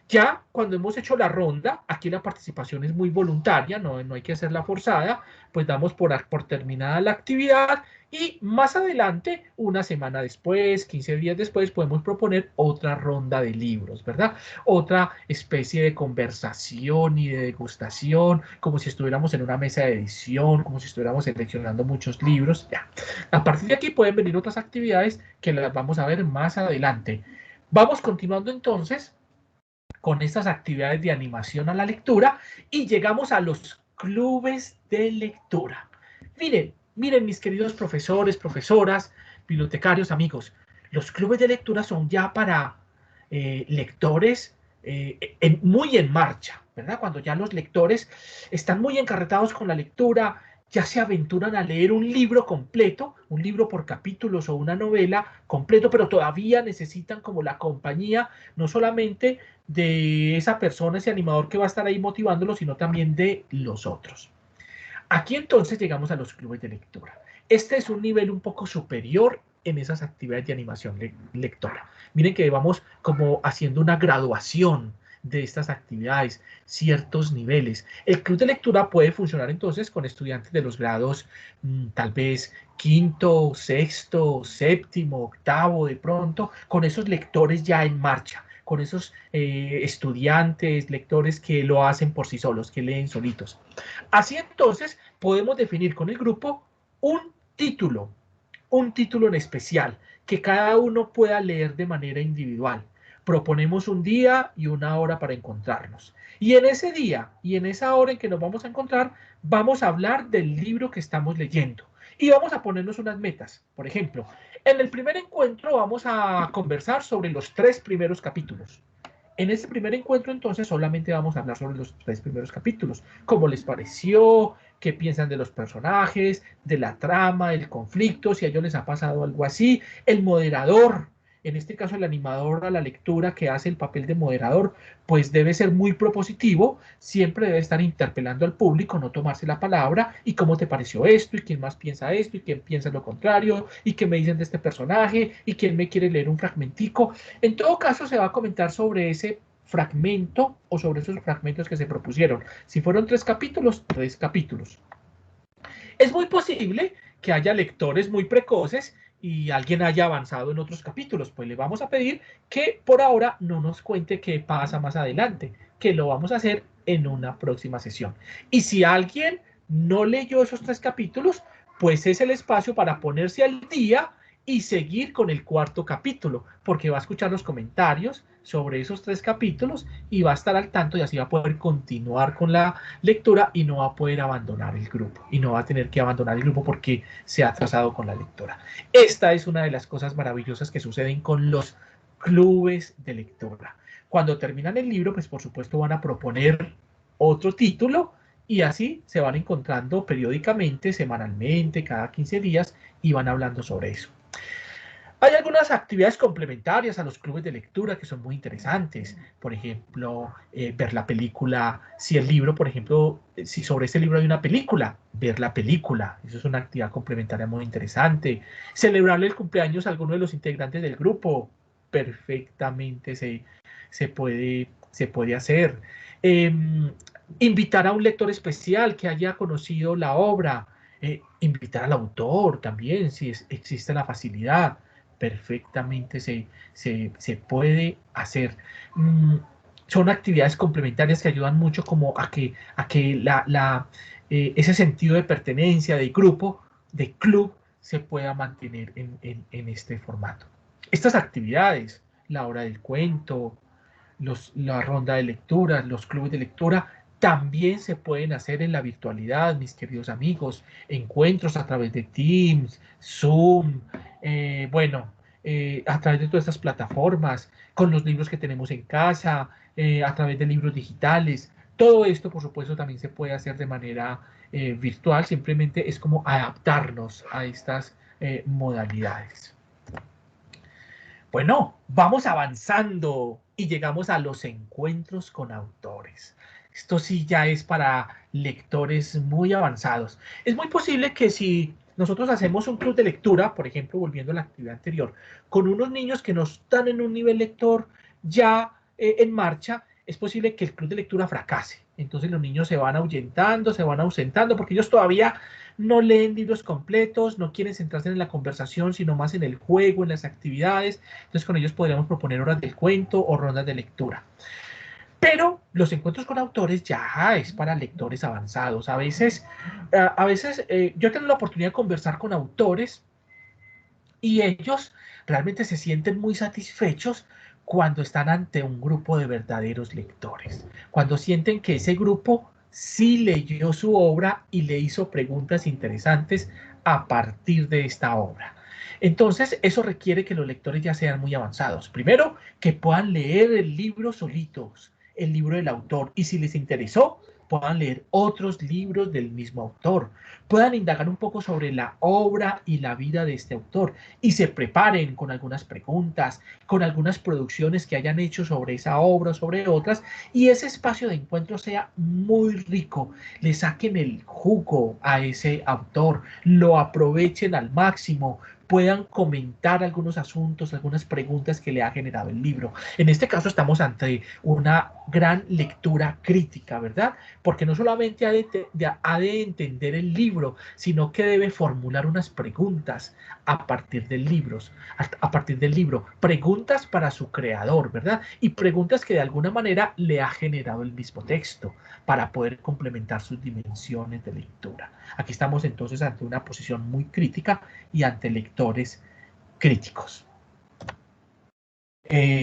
A: Ya cuando hemos hecho la ronda, aquí la participación es muy voluntaria, no hay que hacerla forzada, pues damos por terminada la actividad y más adelante, una semana después, 15 días después, podemos proponer otra ronda de libros, ¿verdad? Otra especie de conversación y de degustación, como si estuviéramos en una mesa de edición, como si estuviéramos seleccionando muchos libros. Ya. A partir de aquí pueden venir otras actividades que las vamos a ver más adelante. Vamos continuando entonces con estas actividades de animación a la lectura y llegamos a los clubes de lectura. Miren mis queridos profesores, profesoras, bibliotecarios, amigos, los clubes de lectura son ya para lectores muy en marcha, ¿verdad? Cuando ya los lectores están muy encarretados con la lectura, ya se aventuran a leer un libro completo, un libro por capítulos o una novela completo, pero todavía necesitan como la compañía, no solamente de esa persona, ese animador que va a estar ahí motivándolo, sino también de los otros. Aquí entonces llegamos a los clubes de lectura. Este es un nivel un poco superior en esas actividades de animación lectora. Miren que vamos como haciendo una graduación de estas actividades, ciertos niveles. El club de lectura puede funcionar entonces con estudiantes de los grados tal vez quinto, sexto, séptimo, octavo, de pronto, con esos lectores ya en marcha, con esos estudiantes, lectores que lo hacen por sí solos, que leen solitos. Así entonces podemos definir con el grupo un título en especial que cada uno pueda leer de manera individual. Proponemos un día y una hora para encontrarnos. Y en ese día y en esa hora en que nos vamos a encontrar, vamos a hablar del libro que estamos leyendo. Y vamos a ponernos unas metas. Por ejemplo, en el primer encuentro vamos a conversar sobre los 3 primeros capítulos. En ese primer encuentro, entonces, solamente vamos a hablar sobre los 3 primeros capítulos. ¿Cómo les pareció? qué piensan de los personajes, de la trama, del conflicto, si a ellos les ha pasado algo así. El moderador, en este caso el animador a la lectura que hace el papel de moderador, pues debe ser muy propositivo, siempre debe estar interpelando al público, no tomarse la palabra, y cómo te pareció esto, y quién más piensa esto, y quién piensa lo contrario, y qué me dicen de este personaje, y quién me quiere leer un fragmentico. En todo caso se va a comentar sobre ese fragmento o sobre esos fragmentos que se propusieron. Si fueron 3 capítulos, 3 capítulos. Es muy posible que haya lectores muy precoces y alguien haya avanzado en otros capítulos, pues le vamos a pedir que por ahora no nos cuente qué pasa más adelante, que lo vamos a hacer en una próxima sesión. Y si alguien no leyó esos 3 capítulos, pues es el espacio para ponerse al día y seguir con el 4º capítulo, porque va a escuchar los comentarios sobre esos 3 capítulos y va a estar al tanto, y así va a poder continuar con la lectura y no va a poder abandonar el grupo, y no va a tener que abandonar el grupo porque se ha atrasado con la lectura. Esta es una de las cosas maravillosas que suceden con los clubes de lectura. Cuando terminan el libro, pues por supuesto van a proponer otro título, y así se van encontrando periódicamente, semanalmente, cada 15 días, y van hablando sobre eso. Hay algunas actividades complementarias a los clubes de lectura que son muy interesantes. Por ejemplo, ver la película. Si el libro, por ejemplo, si sobre ese libro hay una película, ver la película. Eso es una actividad complementaria muy interesante. Celebrarle el cumpleaños a alguno de los integrantes del grupo. Perfectamente se puede hacer. Invitar a un lector especial que haya conocido la obra. Invitar al autor también, si existe la facilidad. Perfectamente se puede hacer. Son actividades complementarias que ayudan mucho como a que ese sentido de pertenencia, de grupo, de club, se pueda mantener en este formato. Estas actividades, la hora del cuento, la ronda de lectura, los clubes de lectura, también se pueden hacer en la virtualidad, mis queridos amigos. Encuentros a través de Teams, Zoom, a través de todas estas plataformas, con los libros que tenemos en casa, a través de libros digitales. Todo esto, por supuesto, también se puede hacer de manera virtual. Simplemente es como adaptarnos a estas modalidades. Bueno, vamos avanzando y llegamos a los encuentros con autores. Esto sí ya es para lectores muy avanzados. Es muy posible que si nosotros hacemos un club de lectura, por ejemplo, volviendo a la actividad anterior, con unos niños que no están en un nivel lector ya en marcha, es posible que el club de lectura fracase. Entonces los niños se van ahuyentando, se van ausentando, porque ellos todavía no leen libros completos, no quieren centrarse en la conversación, sino más en el juego, en las actividades. Entonces con ellos podríamos proponer horas del cuento o rondas de lectura. Pero los encuentros con autores ya es para lectores avanzados. A veces yo tengo la oportunidad de conversar con autores y ellos realmente se sienten muy satisfechos cuando están ante un grupo de verdaderos lectores, cuando sienten que ese grupo sí leyó su obra y le hizo preguntas interesantes a partir de esta obra. Entonces, eso requiere que los lectores ya sean muy avanzados. Primero, que puedan leer el libro solitos, el libro del autor, y si les interesó, puedan leer otros libros del mismo autor, puedan indagar un poco sobre la obra y la vida de este autor y se preparen con algunas preguntas, con algunas producciones que hayan hecho sobre esa obra o sobre otras, y ese espacio de encuentro sea muy rico, le saquen el jugo a ese autor, lo aprovechen al máximo, puedan comentar algunos asuntos, algunas preguntas que le ha generado el libro. En este caso estamos ante una gran lectura crítica, ¿verdad? Porque no solamente ha de entender el libro, sino que debe formular unas preguntas a partir del libro, preguntas para su creador, ¿verdad? Y preguntas que de alguna manera le ha generado el mismo texto para poder complementar sus dimensiones de lectura. Aquí estamos entonces ante una posición muy crítica y ante lectores críticos.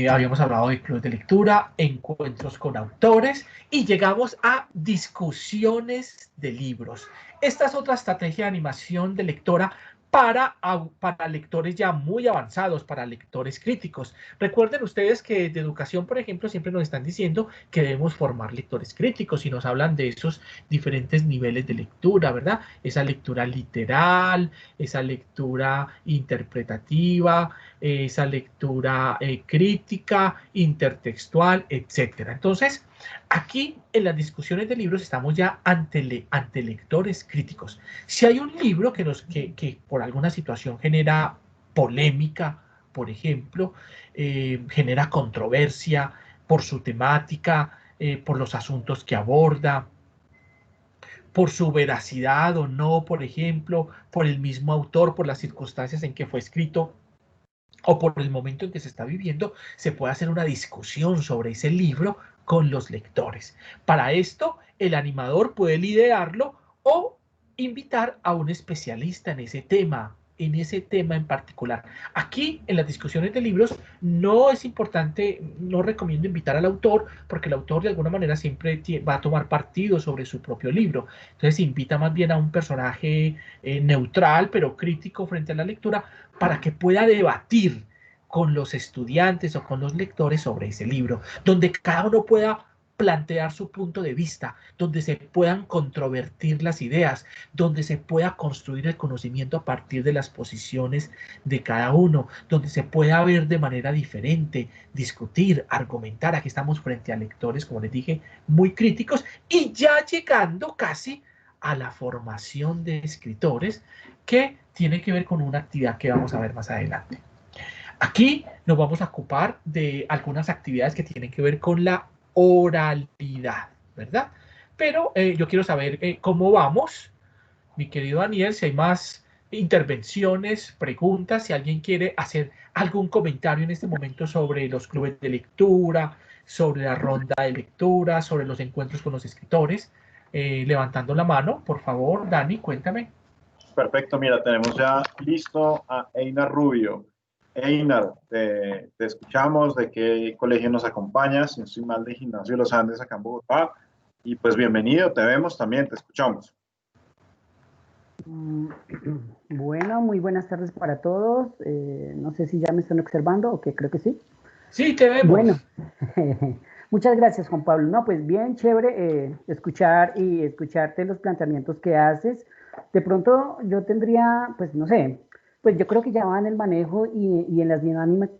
A: Habíamos hablado de clubes de lectura, encuentros con autores y llegamos a discusiones de libros. Esta es otra estrategia de animación de lectora para lectores ya muy avanzados, para lectores críticos. Recuerden ustedes que de educación, por ejemplo, siempre nos están diciendo que debemos formar lectores críticos y nos hablan de esos diferentes niveles de lectura, ¿verdad? Esa lectura literal, esa lectura interpretativa, esa lectura crítica, intertextual, etcétera. Entonces, aquí en las discusiones de libros estamos ya ante lectores críticos. Si hay un libro que por alguna situación genera polémica, por ejemplo, genera controversia por su temática, por los asuntos que aborda, por su veracidad o no, por ejemplo, por el mismo autor, por las circunstancias en que fue escrito, o por el momento en que se está viviendo, se puede hacer una discusión sobre ese libro con los lectores. Para esto, el animador puede liderarlo o invitar a un especialista en ese tema en particular. Aquí, en las discusiones de libros, no es importante, no recomiendo invitar al autor, porque el autor de alguna manera siempre va a tomar partido sobre su propio libro. Entonces, invita más bien a un personaje neutral, pero crítico frente a la lectura, para que pueda debatir con los estudiantes o con los lectores sobre ese libro, donde cada uno pueda plantear su punto de vista, donde se puedan controvertir las ideas, donde se pueda construir el conocimiento a partir de las posiciones de cada uno, donde se pueda ver de manera diferente, discutir, argumentar. Aquí estamos frente a lectores, como les dije, muy críticos y ya llegando casi a la formación de escritores, que tiene que ver con una actividad que vamos a ver más adelante. Aquí nos vamos a ocupar de algunas actividades que tienen que ver con la oralidad, ¿verdad? Pero yo quiero saber cómo vamos, mi querido Daniel, si hay más intervenciones, preguntas, si alguien quiere hacer algún comentario en este momento sobre los clubes de lectura, sobre la ronda de lectura, sobre los encuentros con los escritores, levantando la mano, por favor, Dani, cuéntame.
C: Perfecto, mira, tenemos ya listo a Einar Rubio. Einar, te escuchamos, ¿de qué colegio nos acompañas? Si no estoy mal, de Gimnasio de los Andes, acá en Bogotá. Y pues bienvenido, te vemos también, te escuchamos.
F: Bueno, muy buenas tardes para todos. No sé si ya me están observando o qué, creo que sí.
A: Sí, te vemos.
F: Bueno, muchas gracias, Juan Pablo. No, pues bien chévere escucharte los planteamientos que haces. De pronto yo tendría, pues no sé, pues yo creo que ya va en el manejo y en las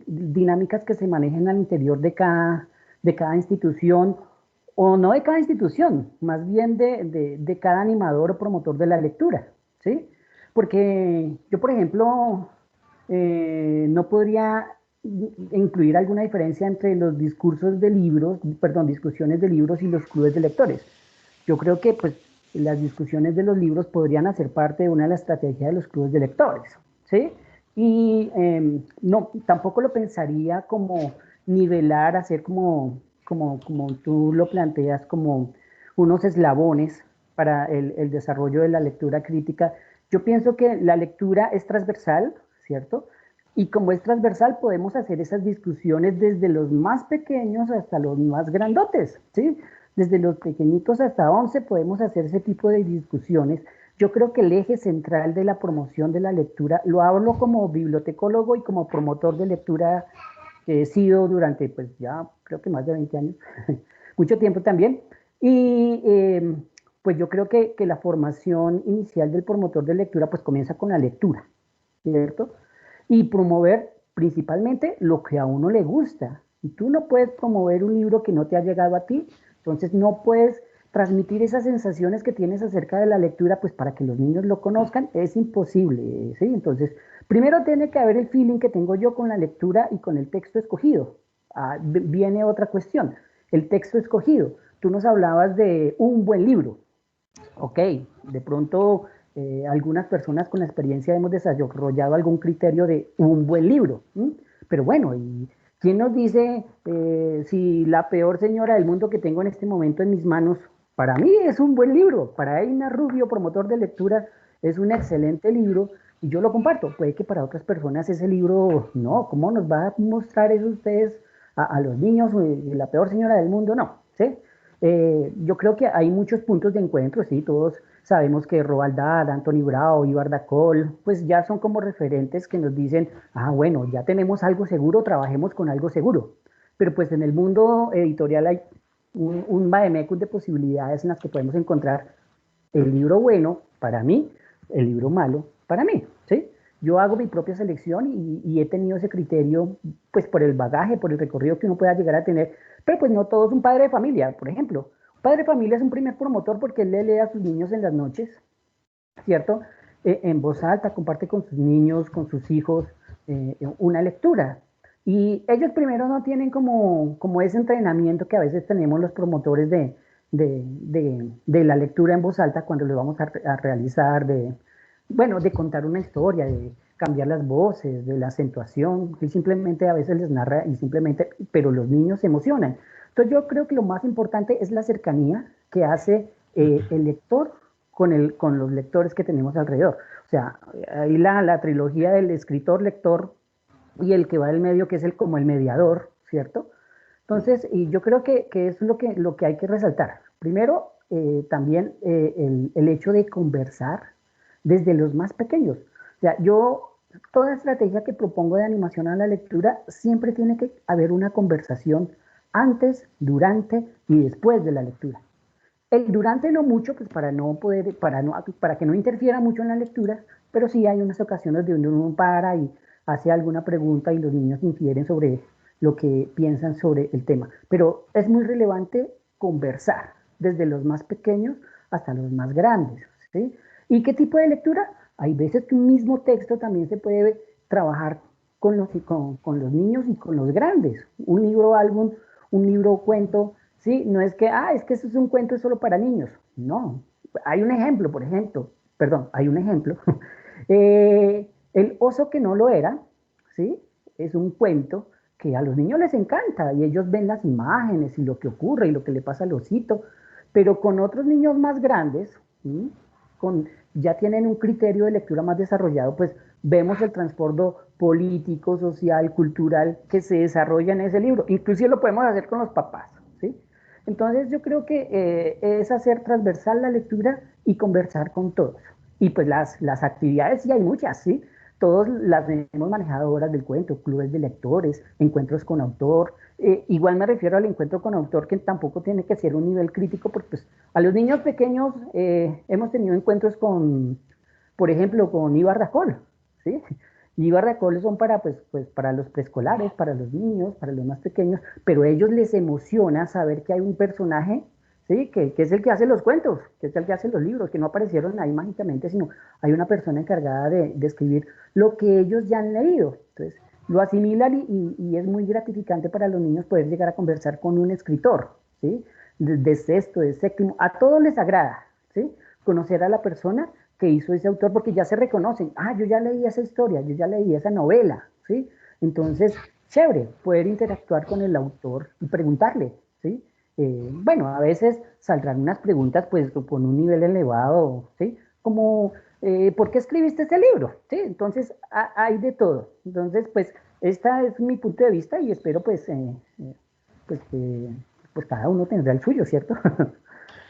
F: dinámicas que se manejan al interior de cada institución, o no de cada institución, más bien de cada animador o promotor de la lectura, ¿sí? Porque yo, por ejemplo, no podría incluir alguna diferencia entre los discusiones de libros y los clubes de lectores. Yo creo que pues las discusiones de los libros podrían hacer parte de una de las estrategias de los clubes de lectores, ¿sí? Y no, tampoco lo pensaría como nivelar, hacer como tú lo planteas, como unos eslabones para el desarrollo de la lectura crítica. Yo pienso que la lectura es transversal, ¿cierto? Y como es transversal, podemos hacer esas discusiones desde los más pequeños hasta los más grandotes, ¿sí? Desde los pequeñitos hasta 11 podemos hacer ese tipo de discusiones. Yo creo que el eje central de la promoción de la lectura, lo hablo como bibliotecólogo y como promotor de lectura que he sido durante, pues ya creo que más de 20 años, mucho tiempo también. Y pues yo creo que la formación inicial del promotor de lectura pues comienza con la lectura, ¿cierto? Y promover principalmente lo que a uno le gusta. Y tú no puedes promover un libro que no te ha llegado a ti, entonces no puedes transmitir esas sensaciones que tienes acerca de la lectura, pues para que los niños lo conozcan, es imposible, ¿sí? Entonces, primero tiene que haber el feeling que tengo yo con la lectura y con el texto escogido. Viene otra cuestión, el texto escogido. Tú nos hablabas de un buen libro. Ok, de pronto algunas personas con la experiencia hemos desarrollado algún criterio de un buen libro, pero bueno, ¿y quién nos dice si La peor señora del mundo que tengo en este momento en mis manos, para mí es un buen libro? Para Einar Rubio, promotor de lectura, es un excelente libro y yo lo comparto. Puede que para otras personas ese libro, no, ¿cómo nos va a mostrar eso ustedes a los niños? La peor señora del mundo, no, ¿sí? Yo creo que hay muchos puntos de encuentro, sí, todos sabemos que Roald Dahl, Anthony Bravo, Ivar Dacol, pues ya son como referentes que nos dicen, ah, bueno, ya tenemos algo seguro, trabajemos con algo seguro. Pero pues en el mundo editorial hay un vademecum de posibilidades en las que podemos encontrar el libro bueno para mí, el libro malo para mí, ¿sí? Yo hago mi propia selección y he tenido ese criterio, pues por el bagaje, por el recorrido que uno pueda llegar a tener, pero pues no todo es un padre de familia, por ejemplo. Un padre de familia es un primer promotor porque él le lee a sus niños en las noches, ¿cierto? En voz alta, comparte con sus niños, con sus hijos, una lectura. Y ellos primero no tienen como ese entrenamiento que a veces tenemos los promotores de la lectura en voz alta cuando lo vamos a realizar, bueno, de contar una historia, de cambiar las voces, de la acentuación, que simplemente a veces les narra y simplemente, pero los niños se emocionan. Entonces yo creo que lo más importante es la cercanía que hace el lector con los lectores que tenemos alrededor. O sea, ahí la trilogía del escritor, lector y el que va del medio, que es como el mediador, ¿cierto? Entonces, y yo creo que es lo que hay que resaltar. Primero, también el hecho de conversar desde los más pequeños. O sea, toda estrategia que propongo de animación a la lectura, siempre tiene que haber una conversación antes, durante y después de la lectura. El durante no mucho, pues para que no interfiera mucho en la lectura, pero sí hay unas ocasiones donde uno para y hace alguna pregunta y los niños infieren sobre lo que piensan sobre el tema. Pero es muy relevante conversar desde los más pequeños hasta los más grandes, ¿sí? ¿Y qué tipo de lectura? Hay veces que un mismo texto también se puede trabajar con los niños y con los grandes. Un libro álbum, un libro cuento, ¿sí? No es que, es que eso es un cuento solo para niños. No. Hay un ejemplo, hay un ejemplo. El oso que no lo era, ¿sí? Es un cuento que a los niños les encanta y ellos ven las imágenes y lo que ocurre y lo que le pasa al osito, pero con otros niños más grandes, ¿sí? Ya tienen un criterio de lectura más desarrollado, pues vemos el trasfondo político, social, cultural que se desarrolla en ese libro. Inclusive lo podemos hacer con los papás, ¿sí? Entonces yo creo que es hacer transversal la lectura y conversar con todos. Y pues las actividades, sí hay muchas, ¿sí? Todos las hemos manejado, horas del cuento, clubes de lectores, encuentros con autor. Igual me refiero al encuentro con autor, que tampoco tiene que ser un nivel crítico, porque pues, a los niños pequeños hemos tenido encuentros por ejemplo, con Ivar Dacol, ¿sí? Ivar Dacol son para los preescolares, para los niños, para los más pequeños, pero a ellos les emociona saber que hay un personaje, ¿sí? Que es el que hace los cuentos, que es el que hace los libros, que no aparecieron ahí mágicamente, sino hay una persona encargada de escribir lo que ellos ya han leído. Entonces, lo asimilan y es muy gratificante para los niños poder llegar a conversar con un escritor, ¿sí? De sexto, de séptimo, a todos les agrada, ¿sí? Conocer a la persona que hizo ese autor, porque ya se reconocen, yo ya leí esa historia, yo ya leí esa novela, ¿sí? Entonces, chévere poder interactuar con el autor y preguntarle, ¿sí? Bueno, a veces saldrán unas preguntas pues con un nivel elevado, ¿sí? Como, ¿por qué escribiste este libro? ¿Sí? Entonces, hay de todo. Entonces, pues, este es mi punto de vista y espero pues que pues cada uno tendrá el suyo, ¿cierto?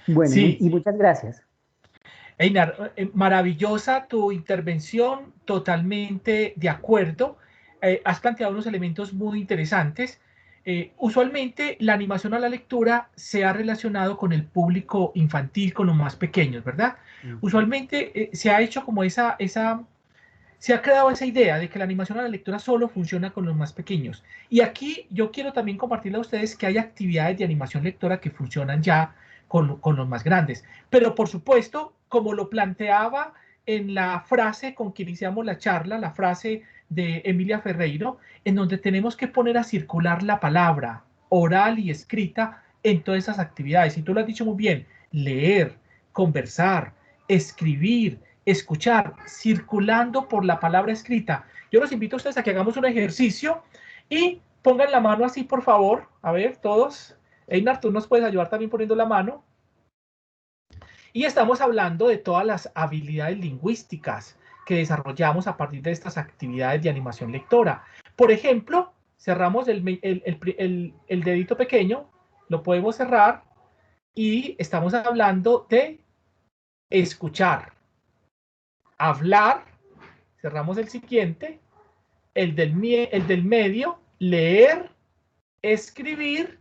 F: Bueno,
A: sí.
F: Y muchas gracias.
A: Einar, maravillosa tu intervención, totalmente de acuerdo. Has planteado unos elementos muy interesantes. Usualmente la animación a la lectura se ha relacionado con el público infantil, con los más pequeños, ¿verdad? Usualmente se ha hecho como se ha creado esa idea de que la animación a la lectura solo funciona con los más pequeños. Y aquí yo quiero también compartirle a ustedes que hay actividades de animación lectora que funcionan ya con los más grandes. Pero por supuesto, como lo planteaba en la frase con que iniciamos la charla, la frase de Emilia Ferreiro, en donde tenemos que poner a circular la palabra oral y escrita en todas esas actividades. Y tú lo has dicho muy bien, leer, conversar, escribir, escuchar, circulando por la palabra escrita. Yo los invito a ustedes a que hagamos un ejercicio y pongan la mano así, por favor. A ver, todos. Einar, tú nos puedes ayudar también poniendo la mano. Y estamos hablando de todas las habilidades lingüísticas que desarrollamos a partir de estas actividades de animación lectora. Por ejemplo, cerramos el dedito pequeño, lo podemos cerrar y estamos hablando de escuchar, hablar, cerramos el siguiente, el del medio, leer, escribir,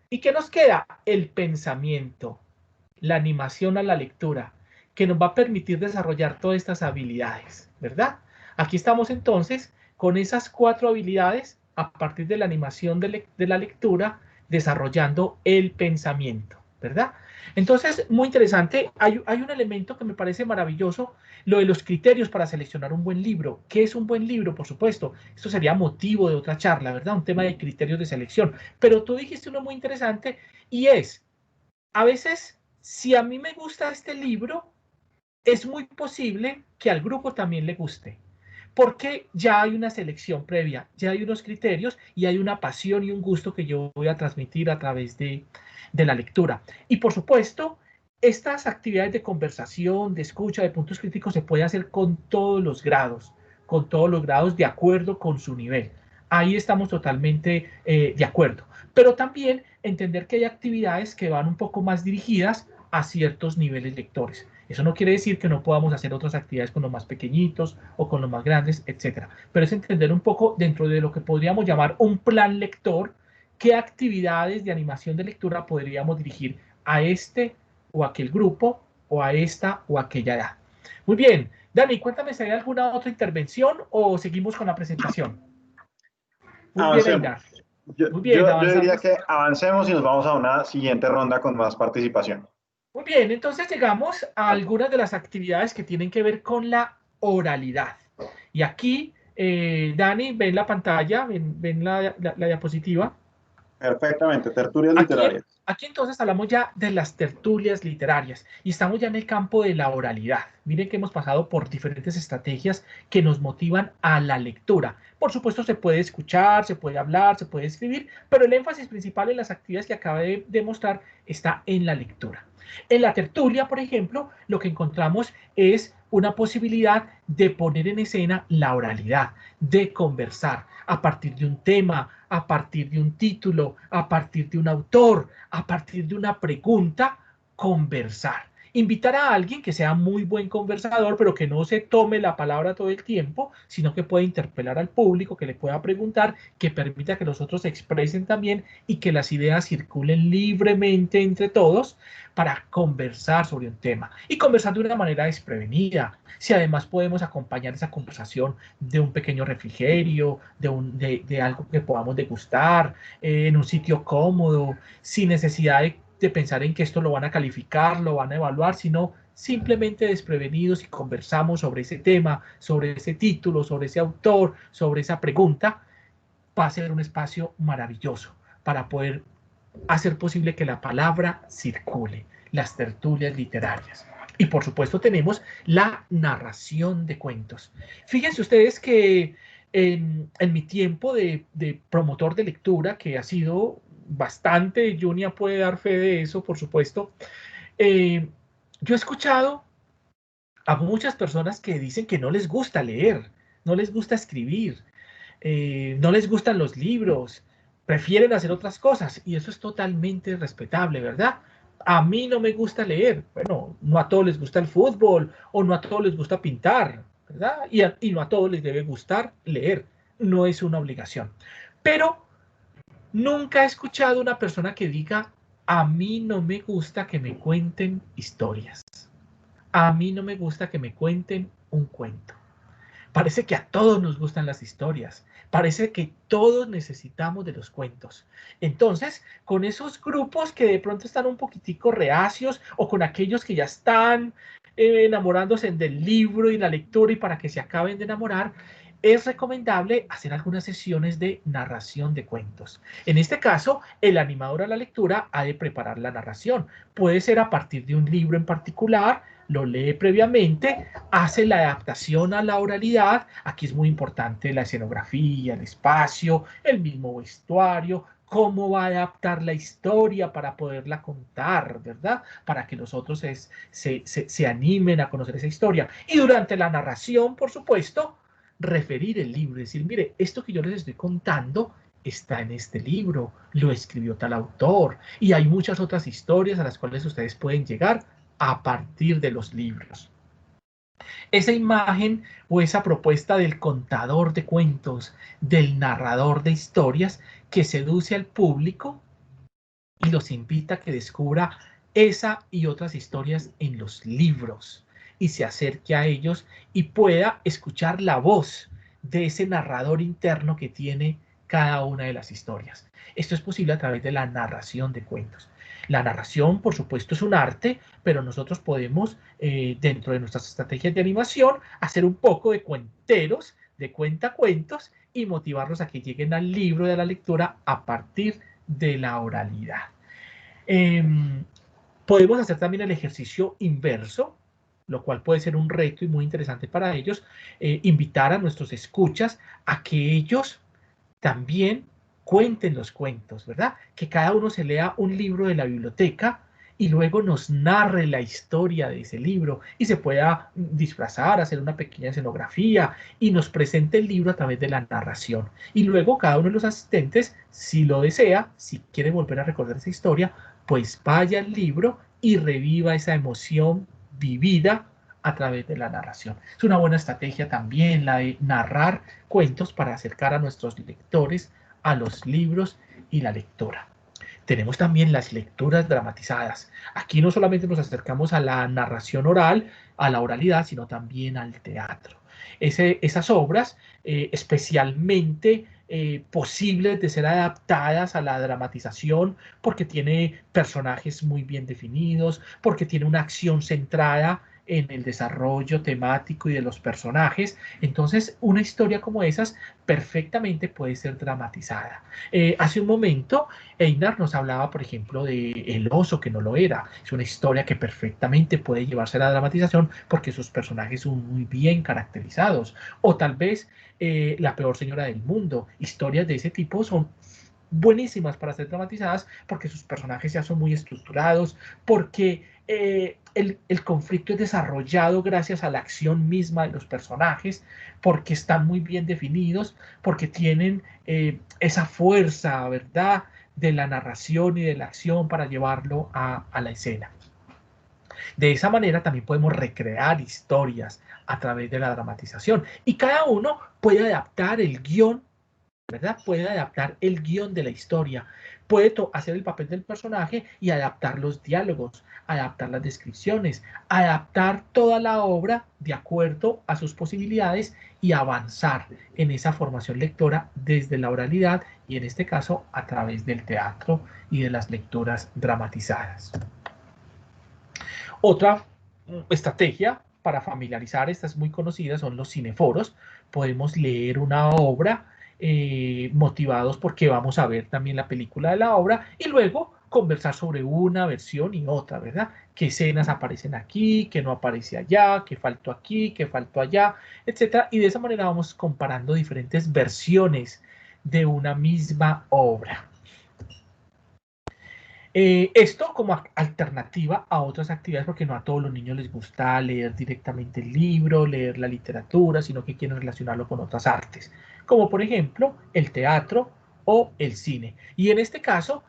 A: ¿y qué nos queda? El pensamiento, la animación a la lectura, que nos va a permitir desarrollar todas estas habilidades, ¿verdad? Aquí estamos entonces con esas 4 habilidades a partir de la animación de la lectura, desarrollando el pensamiento, ¿verdad? Entonces, muy interesante, hay un elemento que me parece maravilloso, lo de los criterios para seleccionar un buen libro. ¿Qué es un buen libro? Por supuesto, esto sería motivo de otra charla, ¿verdad? Un tema de criterios de selección. Pero tú dijiste uno muy interesante y es, a veces, si a mí me gusta este libro, es muy posible que al grupo también le guste, porque ya hay una selección previa, ya hay unos criterios y hay una pasión y un gusto que yo voy a transmitir a través de la lectura. Y por supuesto, estas actividades de conversación, de escucha, de puntos críticos se puede hacer con todos los grados de acuerdo con su nivel. Ahí estamos totalmente de acuerdo. Pero también entender que hay actividades que van un poco más dirigidas a ciertos niveles lectores. Eso no quiere decir que no podamos hacer otras actividades con los más pequeñitos o con los más grandes, etc. Pero es entender un poco dentro de lo que podríamos llamar un plan lector, qué actividades de animación de lectura podríamos dirigir a este o aquel grupo o a esta o aquella edad. Muy bien, Dani, cuéntame si hay alguna otra intervención o seguimos con la presentación.
C: Muy bien, Aida. Muy bien, yo diría que avancemos y nos vamos a una siguiente ronda con más participación.
A: Muy bien, entonces llegamos a algunas de las actividades que tienen que ver con la oralidad. Y aquí, Dani, ven la pantalla, ven la diapositiva.
C: Perfectamente, tertulias literarias.
A: Aquí entonces hablamos ya de las tertulias literarias y estamos ya en el campo de la oralidad. Miren que hemos pasado por diferentes estrategias que nos motivan a la lectura. Por supuesto se puede escuchar, se puede hablar, se puede escribir, pero el énfasis principal en las actividades que acabé de mostrar está en la lectura. En la tertulia, por ejemplo, lo que encontramos es una posibilidad de poner en escena la oralidad, de conversar a partir de un tema, a partir de un título, a partir de un autor, a partir de una pregunta, conversar. Invitar a alguien que sea muy buen conversador, pero que no se tome la palabra todo el tiempo, sino que pueda interpelar al público, que le pueda preguntar, que permita que los otros se expresen también y que las ideas circulen libremente entre todos para conversar sobre un tema. Y conversar de una manera desprevenida. Si además podemos acompañar esa conversación de un pequeño refrigerio, de algo que podamos degustar, en un sitio cómodo, sin necesidad de pensar en que esto lo van a calificar, lo van a evaluar, sino simplemente desprevenidos y conversamos sobre ese tema, sobre ese título, sobre ese autor, sobre esa pregunta, va a ser un espacio maravilloso para poder hacer posible que la palabra circule, las tertulias literarias. Y por supuesto tenemos la narración de cuentos. Fíjense ustedes que en mi tiempo de promotor de lectura, que ha sido bastante, Junia puede dar fe de eso, por supuesto, yo he escuchado a muchas personas que dicen que no les gusta leer, no les gusta escribir, no les gustan los libros, prefieren hacer otras cosas y eso es totalmente respetable, ¿verdad? A mí no me gusta leer, bueno, no a todos les gusta el fútbol o no a todos les gusta pintar, ¿verdad? Y no a todos les debe gustar leer, no es una obligación. Pero nunca he escuchado una persona que diga, a mí no me gusta que me cuenten historias, a mí no me gusta que me cuenten un cuento. Parece que a todos nos gustan las historias. Parece que todos necesitamos de los cuentos. Entonces, con esos grupos que de pronto están un poquitico reacios o con aquellos que ya están enamorándose del libro y la lectura y para que se acaben de enamorar, es recomendable hacer algunas sesiones de narración de cuentos. En este caso, el animador a la lectura ha de preparar la narración. Puede ser a partir de un libro en particular, lo lee previamente, hace la adaptación a la oralidad. Aquí es muy importante la escenografía, el espacio, el mismo vestuario, cómo va a adaptar la historia para poderla contar, ¿verdad? Para que los otros se animen a conocer esa historia. Y durante la narración, por supuesto, referir el libro, decir, mire, esto que yo les estoy contando está en este libro, lo escribió tal autor, y hay muchas otras historias a las cuales ustedes pueden llegar a partir de los libros. Esa imagen o esa propuesta del contador de cuentos, del narrador de historias que seduce al público y los invita a que descubra esa y otras historias en los libros y se acerque a ellos y pueda escuchar la voz de ese narrador interno que tiene cada una de las historias. Esto es posible a través de la narración de cuentos. La narración, por supuesto, es un arte, pero nosotros podemos, dentro de nuestras estrategias de animación, hacer un poco de cuenteros, de cuentacuentos, y motivarlos a que lleguen al libro de la lectura a partir de la oralidad. Podemos hacer también el ejercicio inverso, lo cual puede ser un reto y muy interesante para ellos, invitar a nuestros escuchas a que ellos también cuenten los cuentos, ¿verdad? Que cada uno se lea un libro de la biblioteca y luego nos narre la historia de ese libro y se pueda disfrazar, hacer una pequeña escenografía y nos presente el libro a través de la narración. Y luego cada uno de los asistentes, si lo desea, si quiere volver a recordar esa historia, pues vaya al libro y reviva esa emoción vivida a través de la narración. Es una buena estrategia también la de narrar cuentos para acercar a nuestros lectores a los libros y la lectura. Tenemos también las lecturas dramatizadas. Aquí no solamente nos acercamos a la narración oral, a la oralidad, sino también al teatro. Esas obras especialmente posibles de ser adaptadas a la dramatización porque tiene personajes muy bien definidos, porque tiene una acción centrada en el desarrollo temático y de los personajes. Entonces, una historia como esas perfectamente puede ser dramatizada. Hace un momento, Einar nos hablaba, por ejemplo, de El oso que no lo era. Es una historia que perfectamente puede llevarse a la dramatización porque sus personajes son muy bien caracterizados. O tal vez La peor señora del mundo. Historias de ese tipo son buenísimas para ser dramatizadas porque sus personajes ya son muy estructurados, porque el conflicto es desarrollado gracias a la acción misma de los personajes, porque están muy bien definidos, porque tienen esa fuerza, ¿verdad?, de la narración y de la acción para llevarlo a la escena. De esa manera también podemos recrear historias a través de la dramatización y cada uno puede adaptar el guión, ¿verdad? Puede adaptar el guión de la historia, puede hacer el papel del personaje y adaptar los diálogos, adaptar las descripciones, adaptar toda la obra de acuerdo a sus posibilidades y avanzar en esa formación lectora desde la oralidad y en este caso a través del teatro y de las lecturas dramatizadas. Otra estrategia para familiarizar, estas muy conocidas, son los cineforos. Podemos leer una obra motivados porque vamos a ver también la película de la obra y luego conversar sobre una versión y otra, ¿verdad? ¿Qué escenas aparecen aquí? ¿Qué no aparece allá? ¿Qué faltó aquí? ¿Qué faltó allá? Etcétera. Y de esa manera vamos comparando diferentes versiones de una misma obra. Esto como alternativa a otras actividades, porque no a todos los niños les gusta leer directamente el libro, leer la literatura, sino que quieren relacionarlo con otras artes, como por ejemplo el teatro o el cine. Y en este caso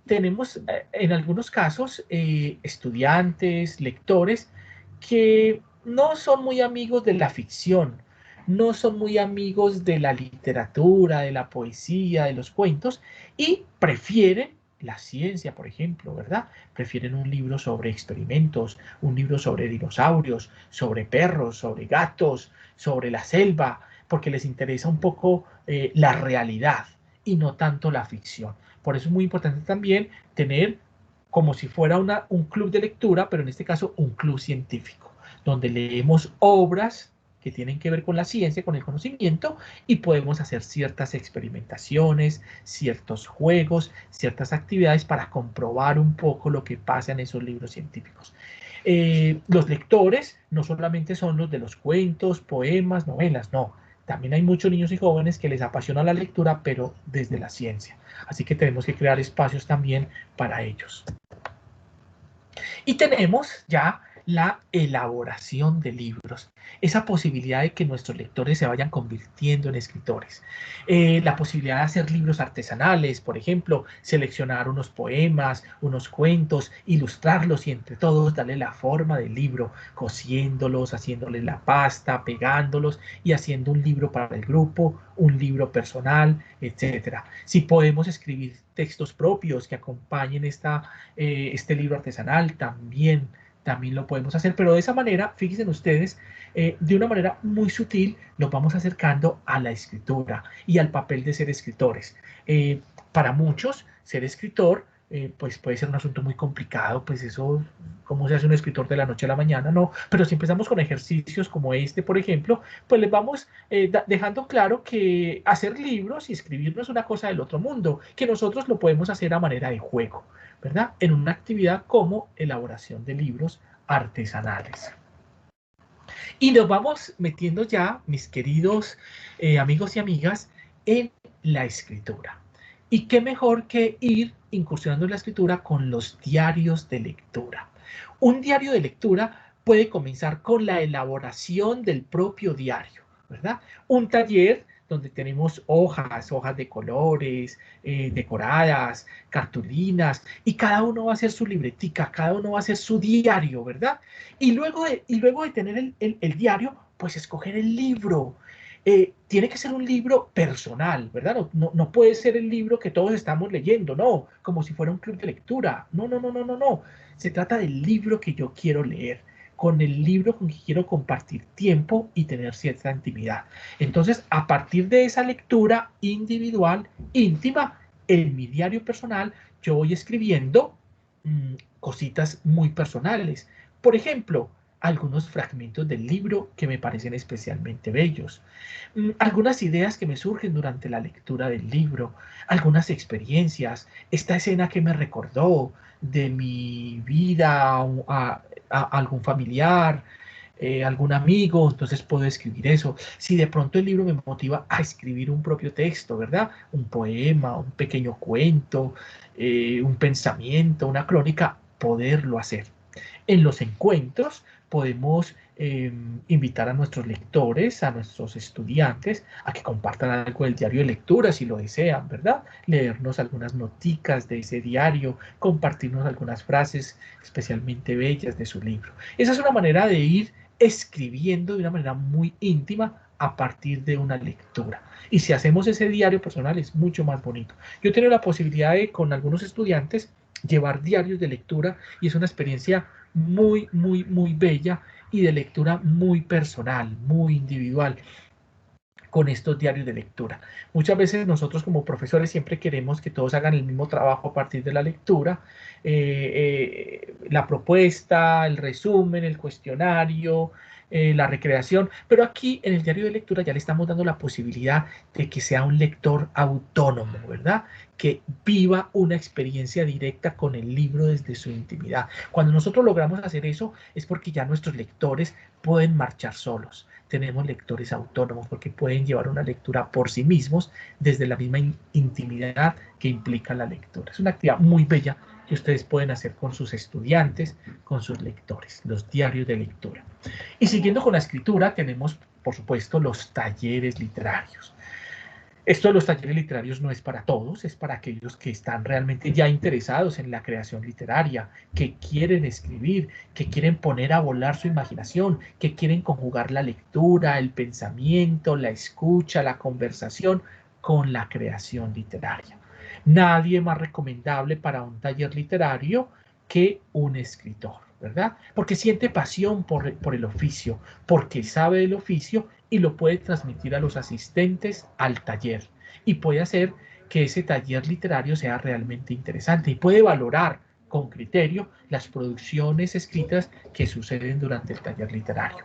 A: tenemos en algunos casos estudiantes, lectores, que no son muy amigos de la ficción, no son muy amigos de la literatura, de la poesía, de los cuentos, y prefieren la ciencia, por ejemplo, ¿verdad? Prefieren un libro sobre experimentos, un libro sobre dinosaurios, sobre perros, sobre gatos, sobre la selva, porque les interesa un poco la realidad y no tanto la ficción. Por eso es muy importante también tener como si fuera un club de lectura, pero en este caso un club científico, donde leemos obras que tienen que ver con la ciencia, con el conocimiento, y podemos hacer ciertas experimentaciones, ciertos juegos, ciertas actividades para comprobar un poco lo que pasa en esos libros científicos. Los lectores no solamente son los de los cuentos, poemas, novelas, no. También hay muchos niños y jóvenes que les apasiona la lectura, pero desde la ciencia. Así que tenemos que crear espacios también para ellos. Y tenemos ya la elaboración de libros, esa posibilidad de que nuestros lectores se vayan convirtiendo en escritores, la posibilidad de hacer libros artesanales, por ejemplo, seleccionar unos poemas, unos cuentos, ilustrarlos y entre todos darle la forma del libro, cosiéndolos, haciéndoles la pasta, pegándolos y haciendo un libro para el grupo, un libro personal, etcétera. Si podemos escribir textos propios que acompañen este libro artesanal, también lo podemos hacer, pero de esa manera, fíjense ustedes, de una manera muy sutil nos vamos acercando a la escritura y al papel de ser escritores. Para muchos, ser escritor pues puede ser un asunto muy complicado, pues eso, ¿cómo se hace un escritor de la noche a la mañana? No, pero si empezamos con ejercicios como este, por ejemplo, pues les vamos dejando claro que hacer libros y escribir no es una cosa del otro mundo, que nosotros lo podemos hacer a manera de juego, ¿verdad? En una actividad como elaboración de libros artesanales. Y nos vamos metiendo ya, mis queridos amigos y amigas, en la escritura. Y qué mejor que ir incursionando en la escritura con los diarios de lectura. Un diario de lectura puede comenzar con la elaboración del propio diario, ¿verdad? Un taller donde tenemos hojas de colores, decoradas, cartulinas, y cada uno va a hacer su libretica, cada uno va a hacer su diario, ¿verdad? Y luego de tener el diario, pues escoger el libro. Tiene que ser un libro personal, ¿verdad? No puede ser el libro que todos estamos leyendo, no, como si fuera un club de lectura. No. Se trata del libro que yo quiero leer, con el libro con que quiero compartir tiempo y tener cierta intimidad. Entonces, a partir de esa lectura individual, íntima, en mi diario personal, yo voy escribiendo cositas muy personales. Por ejemplo, algunos fragmentos del libro que me parecen especialmente bellos, algunas ideas que me surgen durante la lectura del libro, algunas experiencias, esta escena que me recordó de mi vida a algún familiar, algún amigo, entonces puedo escribir eso. Si de pronto el libro me motiva a escribir un propio texto, ¿verdad? Un poema, un pequeño cuento, un pensamiento, una crónica, poderlo hacer. En los encuentros podemos invitar a nuestros lectores, a nuestros estudiantes, a que compartan algo del diario de lectura si lo desean, ¿verdad? Leernos algunas noticas de ese diario, compartirnos algunas frases especialmente bellas de su libro. Esa es una manera de ir escribiendo de una manera muy íntima a partir de una lectura. Y si hacemos ese diario personal es mucho más bonito. Yo he tenido la posibilidad de, con algunos estudiantes, llevar diarios de lectura y es una experiencia muy bella y de lectura muy personal, muy individual con estos diarios de lectura. Muchas veces nosotros como profesores siempre queremos que todos hagan el mismo trabajo a partir de la lectura, la propuesta, el resumen, el cuestionario, la recreación, pero aquí en el diario de lectura ya le estamos dando la posibilidad de que sea un lector autónomo, ¿verdad? Que viva una experiencia directa con el libro desde su intimidad. Cuando nosotros logramos hacer eso es porque ya nuestros lectores pueden marchar solos. Tenemos lectores autónomos porque pueden llevar una lectura por sí mismos desde la misma intimidad que implica la lectura. Es una actividad muy bella que ustedes pueden hacer con sus estudiantes, con sus lectores, los diarios de lectura. Y siguiendo con la escritura, tenemos, por supuesto, los talleres literarios. Esto de los talleres literarios no es para todos, es para aquellos que están realmente ya interesados en la creación literaria, que quieren escribir, que quieren poner a volar su imaginación, que quieren conjugar la lectura, el pensamiento, la escucha, la conversación con la creación literaria. Nadie más recomendable para un taller literario que un escritor, ¿verdad? Porque siente pasión por el oficio, porque sabe del oficio y lo puede transmitir a los asistentes al taller. Y puede hacer que ese taller literario sea realmente interesante y puede valorar con criterio las producciones escritas que suceden durante el taller literario.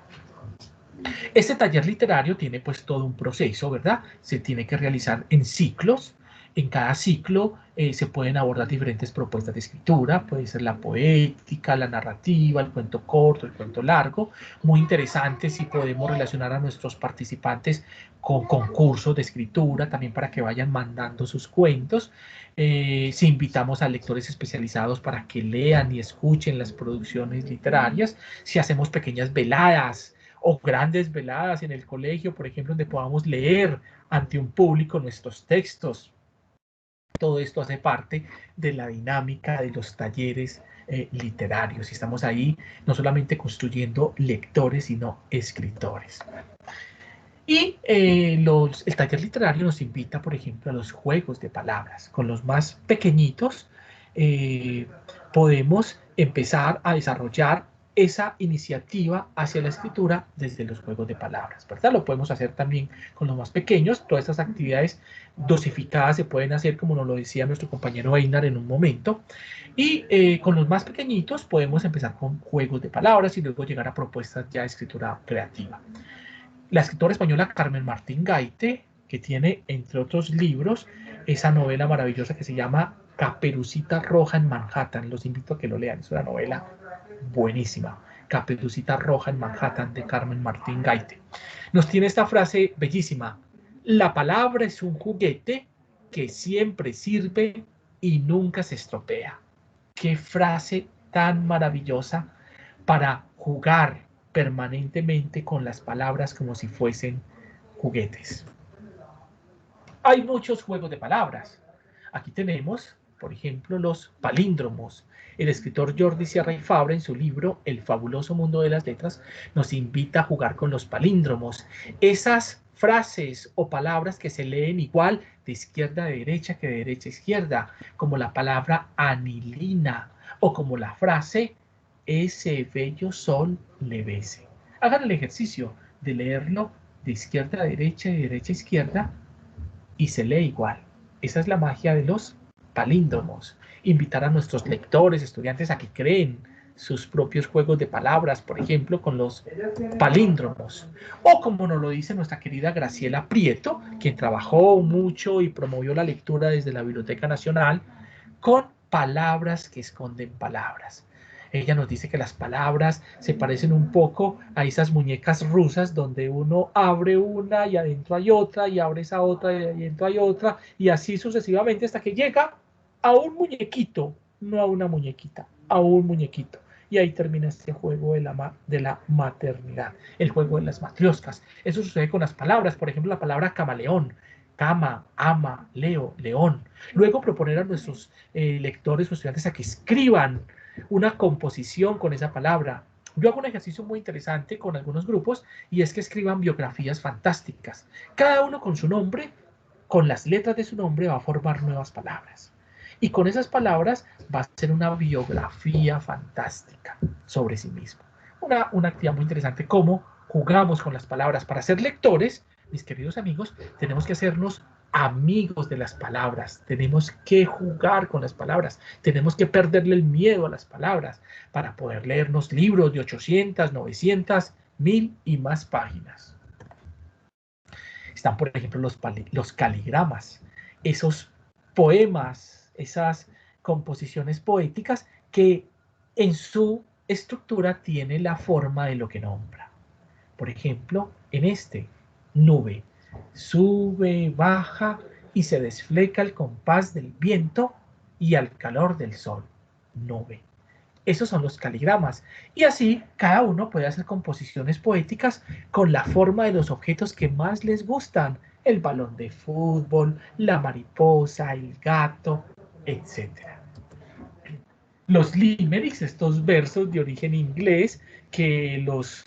A: Este taller literario tiene pues todo un proceso, ¿verdad? Se tiene que realizar en ciclos. En cada ciclo se pueden abordar diferentes propuestas de escritura, puede ser la poética, la narrativa, el cuento corto, el cuento largo. Muy interesante si podemos relacionar a nuestros participantes con concursos de escritura, también para que vayan mandando sus cuentos. Si invitamos a lectores especializados para que lean y escuchen las producciones literarias, si hacemos pequeñas veladas o grandes veladas en el colegio, por ejemplo, donde podamos leer ante un público nuestros textos. Todo esto hace parte de la dinámica de los talleres literarios. Y estamos ahí no solamente construyendo lectores, sino escritores. Y el taller literario nos invita, por ejemplo, a los juegos de palabras. Con los más pequeñitos podemos empezar a desarrollar esa iniciativa hacia la escritura desde los juegos de palabras, ¿verdad? Lo podemos hacer también con los más pequeños. Todas estas actividades dosificadas se pueden hacer, como nos lo decía nuestro compañero Einar en un momento. Y con los más pequeñitos podemos empezar con juegos de palabras y luego llegar a propuestas ya de escritura creativa. La escritora española Carmen Martín Gaite, que tiene, entre otros libros, esa novela maravillosa que se llama Caperucita Roja en Manhattan. Los invito a que lo lean, es una novela buenísima. Caperucita Roja en Manhattan, de Carmen Martín Gaite. Nos tiene esta frase bellísima: la palabra es un juguete que siempre sirve y nunca se estropea. Qué frase tan maravillosa para jugar permanentemente con las palabras como si fuesen juguetes. Hay muchos juegos de palabras. Aquí tenemos, por ejemplo, los palíndromos. El escritor Jordi Sierra y Fabra, en su libro El fabuloso mundo de las letras, nos invita a jugar con los palíndromos. Esas frases o palabras que se leen igual de izquierda a derecha que de derecha a izquierda, como la palabra anilina o como la frase ese bello sol le bese. Hagan el ejercicio de leerlo de izquierda a derecha y de derecha a izquierda y se lee igual. Esa es la magia de los palíndromos. Invitar a nuestros lectores, estudiantes, a que creen sus propios juegos de palabras, por ejemplo, con los palíndromos. O como nos lo dice nuestra querida Graciela Prieto, quien trabajó mucho y promovió la lectura desde la Biblioteca Nacional, con palabras que esconden palabras. Ella nos dice que las palabras se parecen un poco a esas muñecas rusas donde uno abre una y adentro hay otra y abre esa otra y adentro hay otra y así sucesivamente hasta que llega a un muñequito, no a una muñequita, a un muñequito. Y ahí termina este juego de la maternidad, el juego de las matrioscas. Eso sucede con las palabras, por ejemplo, la palabra camaleón. Cama, ama, leo, león. Luego proponer a nuestros lectores o estudiantes a que escriban una composición con esa palabra. Yo hago un ejercicio muy interesante con algunos grupos y es que escriban biografías fantásticas. Cada uno con su nombre, con las letras de su nombre, va a formar nuevas palabras. Y con esas palabras va a ser una biografía fantástica sobre sí mismo. Una actividad muy interesante, cómo jugamos con las palabras. Para ser lectores, mis queridos amigos, tenemos que hacernos amigos de las palabras, tenemos que jugar con las palabras, tenemos que perderle el miedo a las palabras para poder leernos libros de 800, 900, 1000 y más páginas. Están, por ejemplo, los caligramas, esos poemas, esas composiciones poéticas que en su estructura tiene la forma de lo que nombra. Por ejemplo, en este, nube. Sube, baja y se desfleca al compás del viento y al calor del sol. Nube. Esos son los caligramas. Y así cada uno puede hacer composiciones poéticas con la forma de los objetos que más les gustan. El balón de fútbol, la mariposa, el gato, etc. Los limericks, estos versos de origen inglés que los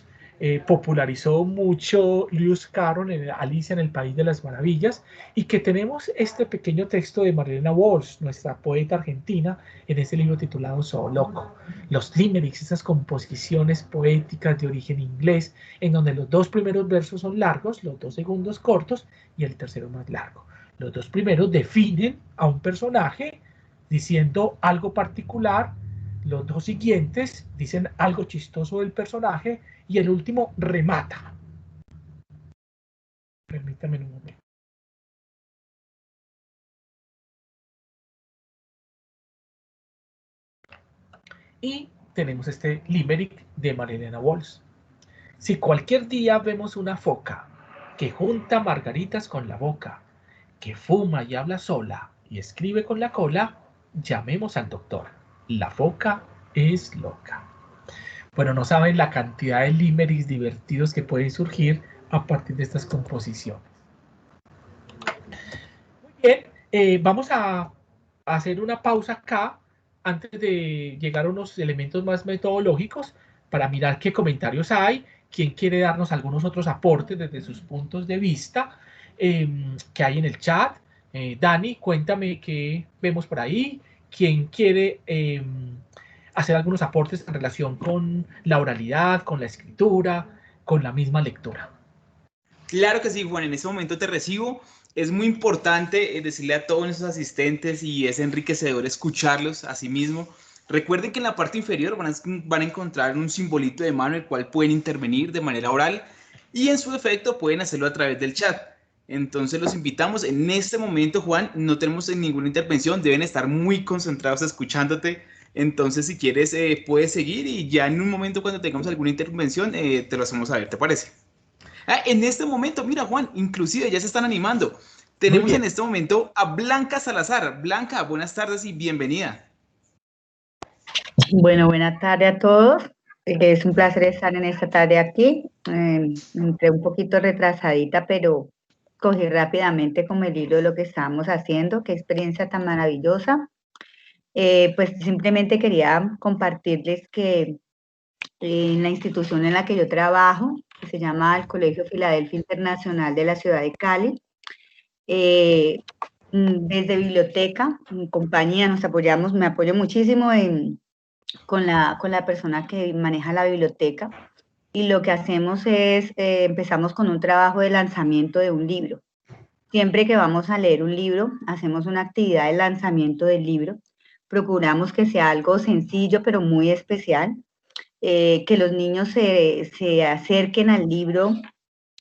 A: popularizó mucho Lewis Carroll en Alicia en el País de las Maravillas, y que tenemos este pequeño texto de Marilena Walsh, nuestra poeta argentina, en ese libro titulado So Loco. Los limericks, esas composiciones poéticas de origen inglés, en donde los dos primeros versos son largos, los dos segundos cortos y el tercero más largo. Los dos primeros definen a un personaje diciendo algo particular, los dos siguientes dicen algo chistoso del personaje y el último remata. Permítame un momento. Y tenemos este limerick de Marilena Walsh. Si cualquier día vemos una foca que junta margaritas con la boca, que fuma y habla sola y escribe con la cola, llamemos al doctor. La foca es loca. Bueno, no saben la cantidad de limericks divertidos que pueden surgir a partir de estas composiciones. Muy bien, vamos a hacer una pausa acá antes de llegar a unos elementos más metodológicos para mirar qué comentarios hay, quién quiere darnos algunos otros aportes desde sus puntos de vista que hay en el chat. Dani, cuéntame qué vemos por ahí, quién quiere hacer algunos aportes en relación con la oralidad, con la escritura, con la misma lectura.
B: Claro que sí, Juan, en este momento te recibo. Es muy importante decirle a todos nuestros asistentes y es enriquecedor escucharlos a sí mismo. Recuerden que en la parte inferior van a encontrar un simbolito de mano el cual pueden intervenir de manera oral y en su defecto pueden hacerlo a través del chat. Entonces los invitamos. En este momento, Juan, no tenemos ninguna intervención, deben estar muy concentrados escuchándote. Entonces, si quieres, puedes seguir y ya en un momento cuando tengamos alguna intervención, te lo hacemos saber, ¿te parece? En este momento, mira, Juan, inclusive ya se están animando. Tenemos en este momento a Blanca Salazar. Blanca, buenas tardes y bienvenida.
G: Bueno, buenas tardes a todos. Es un placer estar en esta tarde aquí. Entré un poquito retrasadita, pero cogí rápidamente como el hilo de lo que estábamos haciendo. Qué experiencia tan maravillosa. Pues simplemente quería compartirles que en la institución en la que yo trabajo, que se llama el Colegio Filadelfia Internacional de la ciudad de Cali, desde biblioteca, mi compañía, nos apoyamos, me apoyo muchísimo con la persona que maneja la biblioteca, y lo que hacemos es, empezamos con un trabajo de lanzamiento de un libro. Siempre que vamos a leer un libro, hacemos una actividad de lanzamiento del libro, procuramos que sea algo sencillo pero muy especial, que los niños se acerquen al libro,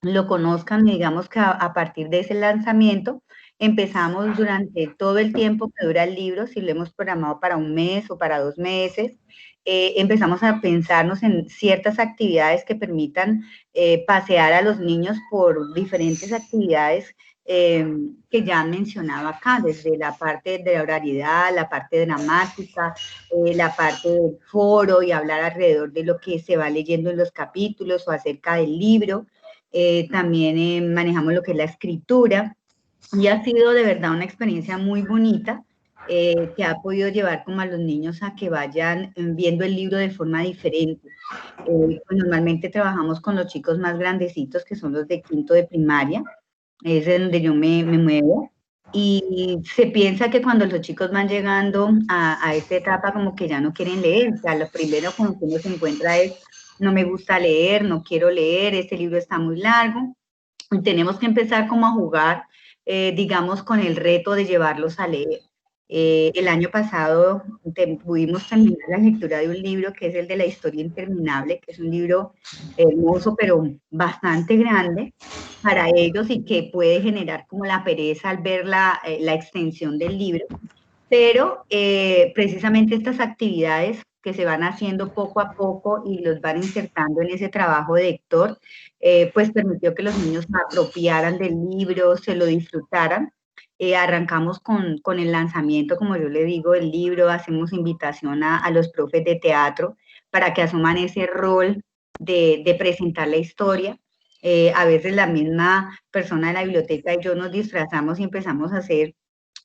G: lo conozcan, digamos que a partir de ese lanzamiento empezamos durante todo el tiempo que dura el libro, si lo hemos programado para un mes o para 2 meses, empezamos a pensarnos en ciertas actividades que permitan pasear a los niños por diferentes actividades que ya han mencionado acá, desde la parte de la oralidad, la parte dramática, la parte del foro y hablar alrededor de lo que se va leyendo en los capítulos o acerca del libro. También manejamos lo que es la escritura y ha sido de verdad una experiencia muy bonita que ha podido llevar como a los niños a que vayan viendo el libro de forma diferente. Pues normalmente trabajamos con los chicos más grandecitos, que son los de quinto de primaria, es donde yo me muevo, y se piensa que cuando los chicos van llegando a esta etapa como que ya no quieren leer, o sea, lo primero con que uno se encuentra es: no me gusta leer, no quiero leer, este libro está muy largo, y tenemos que empezar como a jugar, digamos, con el reto de llevarlos a leer. El año pasado pudimos terminar la lectura de un libro que es el de La historia interminable, que es un libro hermoso pero bastante grande para ellos y que puede generar como la pereza al ver la extensión del libro, pero precisamente estas actividades que se van haciendo poco a poco y los van insertando en ese trabajo de lector, pues permitió que los niños se apropiaran del libro, se lo disfrutaran. Arrancamos con el lanzamiento, como yo le digo, del libro, hacemos invitación a los profes de teatro para que asuman ese rol de presentar la historia. A veces la misma persona de la biblioteca y yo nos disfrazamos y empezamos a hacer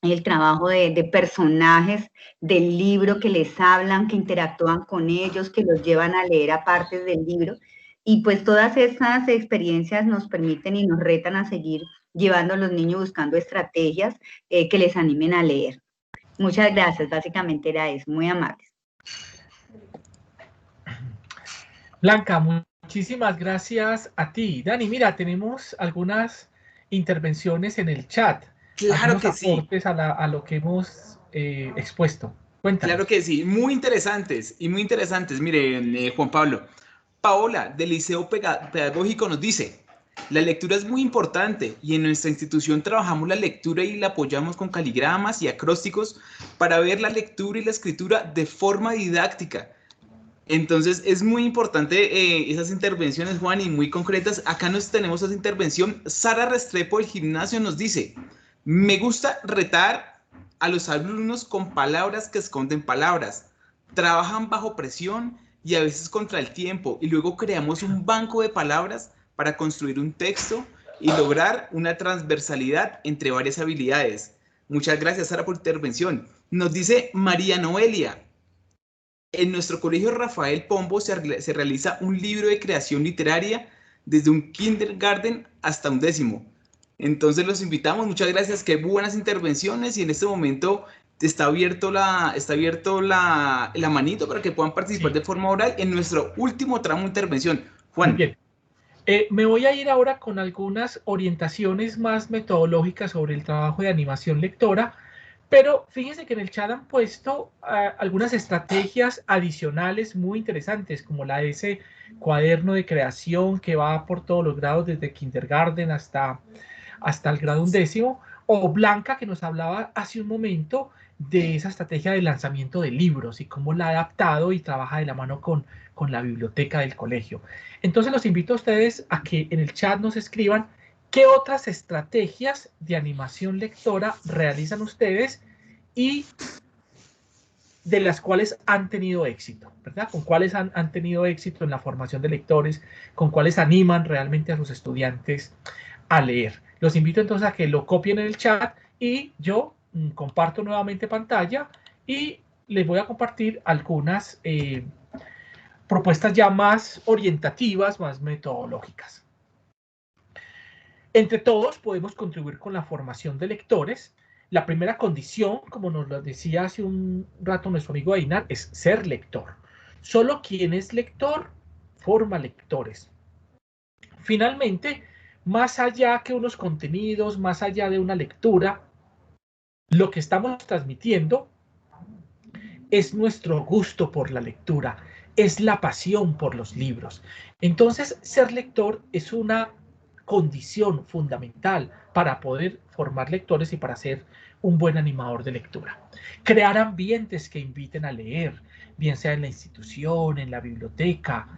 G: el trabajo de personajes del libro que les hablan, que interactúan con ellos, que los llevan a leer a partes del libro. Y pues todas estas experiencias nos permiten y nos retan a seguir llevando a los niños buscando estrategias que les animen a leer. Muchas gracias, básicamente era eso, muy amables.
A: Blanca, muchísimas gracias a ti. Dani, mira, tenemos algunas intervenciones en el chat.
B: Claro que sí.
A: A lo que hemos expuesto. Cuéntanos.
B: Claro que sí, muy interesantes y muy interesantes. Miren, Juan Pablo, Paola del Liceo Pedagógico nos dice: la lectura es muy importante y en nuestra institución trabajamos la lectura y la apoyamos con caligramas y acrósticos para ver la lectura y la escritura de forma didáctica. Entonces es muy importante esas intervenciones, Juan, y muy concretas. Acá tenemos esa intervención. Sara Restrepo del gimnasio nos dice, me gusta retar a los alumnos con palabras que esconden palabras. Trabajan bajo presión y a veces contra el tiempo, y luego creamos un banco de palabras para construir un texto y lograr una transversalidad entre varias habilidades. Muchas gracias, Sara, por tu intervención. Nos dice María Noelia, en nuestro colegio Rafael Pombo se realiza un libro de creación literaria desde un kindergarten hasta un 10º. Entonces los invitamos, muchas gracias, qué buenas intervenciones, y en este momento está abierto la manito para que puedan participar de forma oral en nuestro último tramo de intervención. Juan.
A: Muy bien. Me voy a ir ahora con algunas orientaciones más metodológicas sobre el trabajo de animación lectora, pero fíjense que en el chat han puesto algunas estrategias adicionales muy interesantes, como la de ese cuaderno de creación que va por todos los grados, desde kindergarten hasta el grado 11º, o Blanca, que nos hablaba hace un momento de esa estrategia de lanzamiento de libros y cómo la ha adaptado y trabaja de la mano con la biblioteca del colegio. Entonces los invito a ustedes a que en el chat nos escriban qué otras estrategias de animación lectora realizan ustedes y de las cuales han tenido éxito, ¿verdad? Con cuáles han tenido éxito en la formación de lectores, con cuáles animan realmente a sus estudiantes a leer. Los invito entonces a que lo copien en el chat y yo comparto nuevamente pantalla y les voy a compartir algunas propuestas ya más orientativas, más metodológicas. Entre todos podemos contribuir con la formación de lectores. La primera condición, como nos lo decía hace un rato nuestro amigo Einar, es ser lector. Solo quien es lector forma lectores. Finalmente, más allá que unos contenidos, más allá de una lectura, lo que estamos transmitiendo es nuestro gusto por la lectura, es la pasión por los libros. Entonces, ser lector es una condición fundamental para poder formar lectores y para ser un buen animador de lectura. Crear ambientes que inviten a leer, bien sea en la institución, en la biblioteca,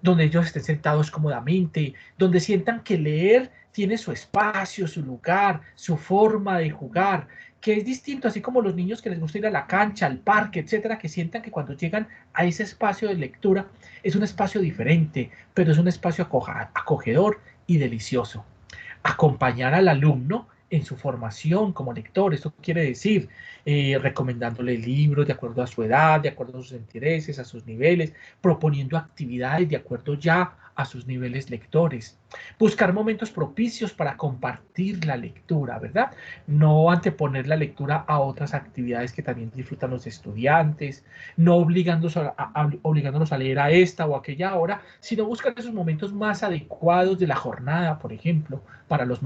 A: donde ellos estén sentados cómodamente, donde sientan que leer tiene su espacio, su lugar, su forma de jugar, que es distinto, así como los niños que les gusta ir a la cancha, al parque, etcétera, que sientan que cuando llegan a ese espacio de lectura es un espacio diferente, pero es un espacio acogedor y delicioso. Acompañar al alumno en su formación como lector, esto quiere decir recomendándole libros de acuerdo a su edad, de acuerdo a sus intereses, a sus niveles, proponiendo actividades de acuerdo ya a sus niveles lectores. Buscar momentos propicios para compartir la lectura, ¿verdad? No anteponer la lectura a otras actividades que también disfrutan los estudiantes, no obligándolos a leer a esta o aquella hora, sino buscar esos momentos más adecuados de la jornada, por ejemplo, para los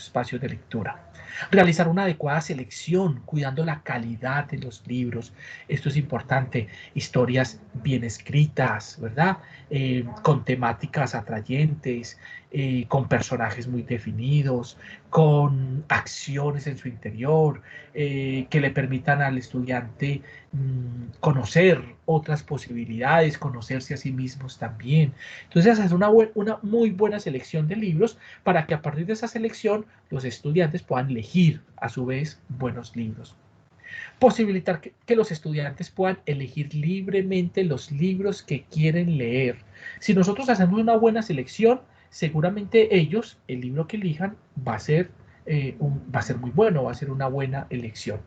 A: espacios de lectura. Realizar una adecuada selección, cuidando la calidad de los libros. Esto es importante. Historias bien escritas, ¿verdad? Con temáticas atrayentes, con personajes muy definidos, con acciones en su interior, que le permitan al estudiante conocer otras posibilidades, conocerse a sí mismos también. Entonces, es una muy buena selección de libros para que a partir de esa selección los estudiantes puedan elegir a su vez buenos libros. Posibilitar que los estudiantes puedan elegir libremente los libros que quieren leer. Si nosotros hacemos una buena selección, seguramente ellos, el libro que elijan, va a ser muy bueno, va a ser una buena elección.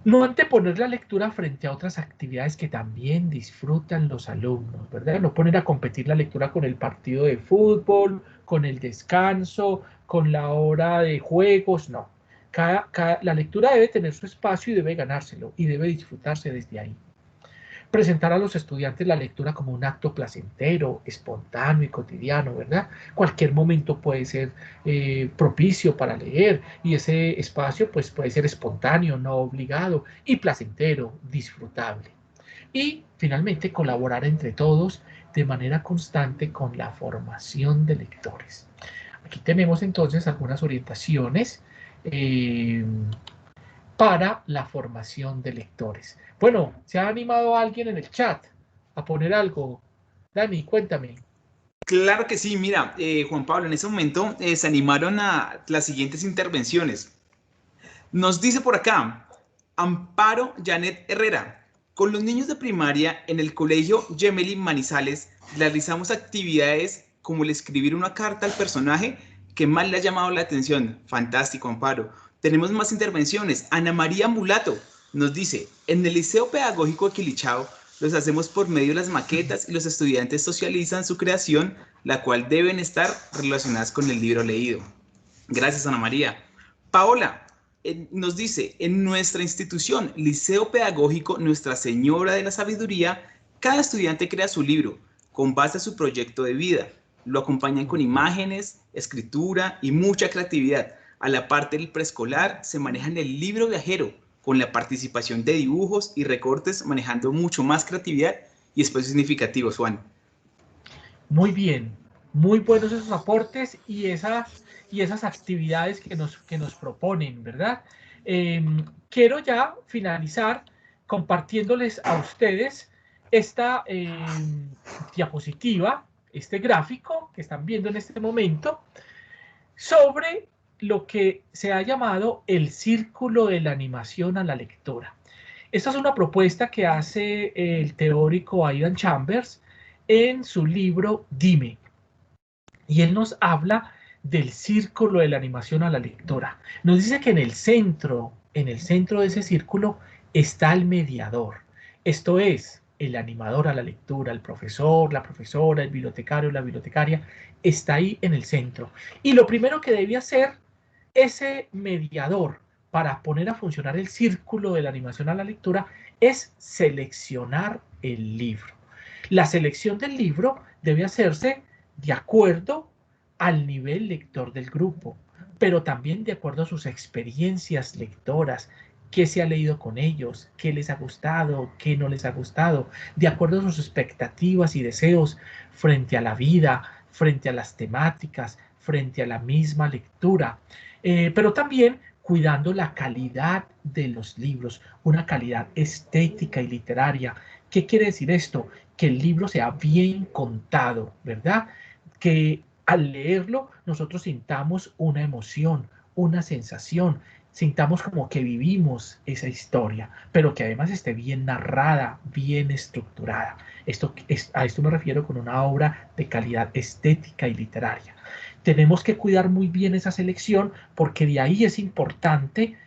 A: No anteponer la lectura frente a otras actividades que también disfrutan los alumnos, ¿verdad? No poner a competir la lectura con el partido de fútbol, con el descanso, con la hora de juegos, no. La lectura debe tener su espacio y debe ganárselo y debe disfrutarse desde ahí. Presentar a los estudiantes la lectura como un acto placentero, espontáneo y cotidiano, ¿verdad? Cualquier momento puede ser propicio para leer y ese espacio pues, puede ser espontáneo, no obligado y placentero, disfrutable. Y finalmente colaborar entre todos de manera constante con la formación de lectores. Aquí tenemos entonces algunas orientaciones para la formación de lectores. Bueno, ¿se ha animado alguien en el chat a poner algo? Dani, cuéntame.
B: Claro que sí, mira, Juan Pablo, en ese momento se animaron a las siguientes intervenciones. Nos dice por acá, Amparo Janet Herrera, con los niños de primaria en el colegio Gemelli Manizales realizamos actividades como el escribir una carta al personaje que más le ha llamado la atención. Fantástico, Amparo. Tenemos más intervenciones. Ana María Mulato nos dice, en el Liceo Pedagógico de Quilichao los hacemos por medio de las maquetas y los estudiantes socializan su creación, la cual deben estar relacionadas con el libro leído. Gracias, Ana María. Paola nos dice, en nuestra institución, Liceo Pedagógico Nuestra Señora de la Sabiduría, cada estudiante crea su libro con base a su proyecto de vida. Lo acompañan con imágenes, escritura y mucha creatividad. A la parte del preescolar se maneja en el libro viajero, con la participación de dibujos y recortes, manejando mucho más creatividad y espacios significativos, Juan.
A: Muy bien, muy buenos esos aportes y esas actividades que nos proponen, ¿verdad? Quiero ya finalizar compartiéndoles a ustedes esta diapositiva, este gráfico que están viendo en este momento, sobre lo que se ha llamado el círculo de la animación a la lectura. Esta es una propuesta que hace el teórico Aidan Chambers en su libro Dime. Y él nos habla del círculo de la animación a la lectura. Nos dice que en el centro de ese círculo está el mediador. Esto es, el animador a la lectura, el profesor, la profesora, el bibliotecario, la bibliotecaria, está ahí en el centro. Y lo primero que debe hacer ese mediador para poner a funcionar el círculo de la animación a la lectura es seleccionar el libro. La selección del libro debe hacerse de acuerdo al nivel lector del grupo, pero también de acuerdo a sus experiencias lectoras, qué se ha leído con ellos, qué les ha gustado, qué no les ha gustado, de acuerdo a sus expectativas y deseos frente a la vida, frente a las temáticas, frente a la misma lectura, pero también cuidando la calidad de los libros, una calidad estética y literaria. ¿Qué quiere decir esto? Que el libro sea bien contado, ¿verdad? Que al leerlo nosotros sintamos una emoción, una sensación, sintamos como que vivimos esa historia, pero que además esté bien narrada, bien estructurada. A esto me refiero con una obra de calidad estética y literaria. Tenemos que cuidar muy bien esa selección porque de ahí es importante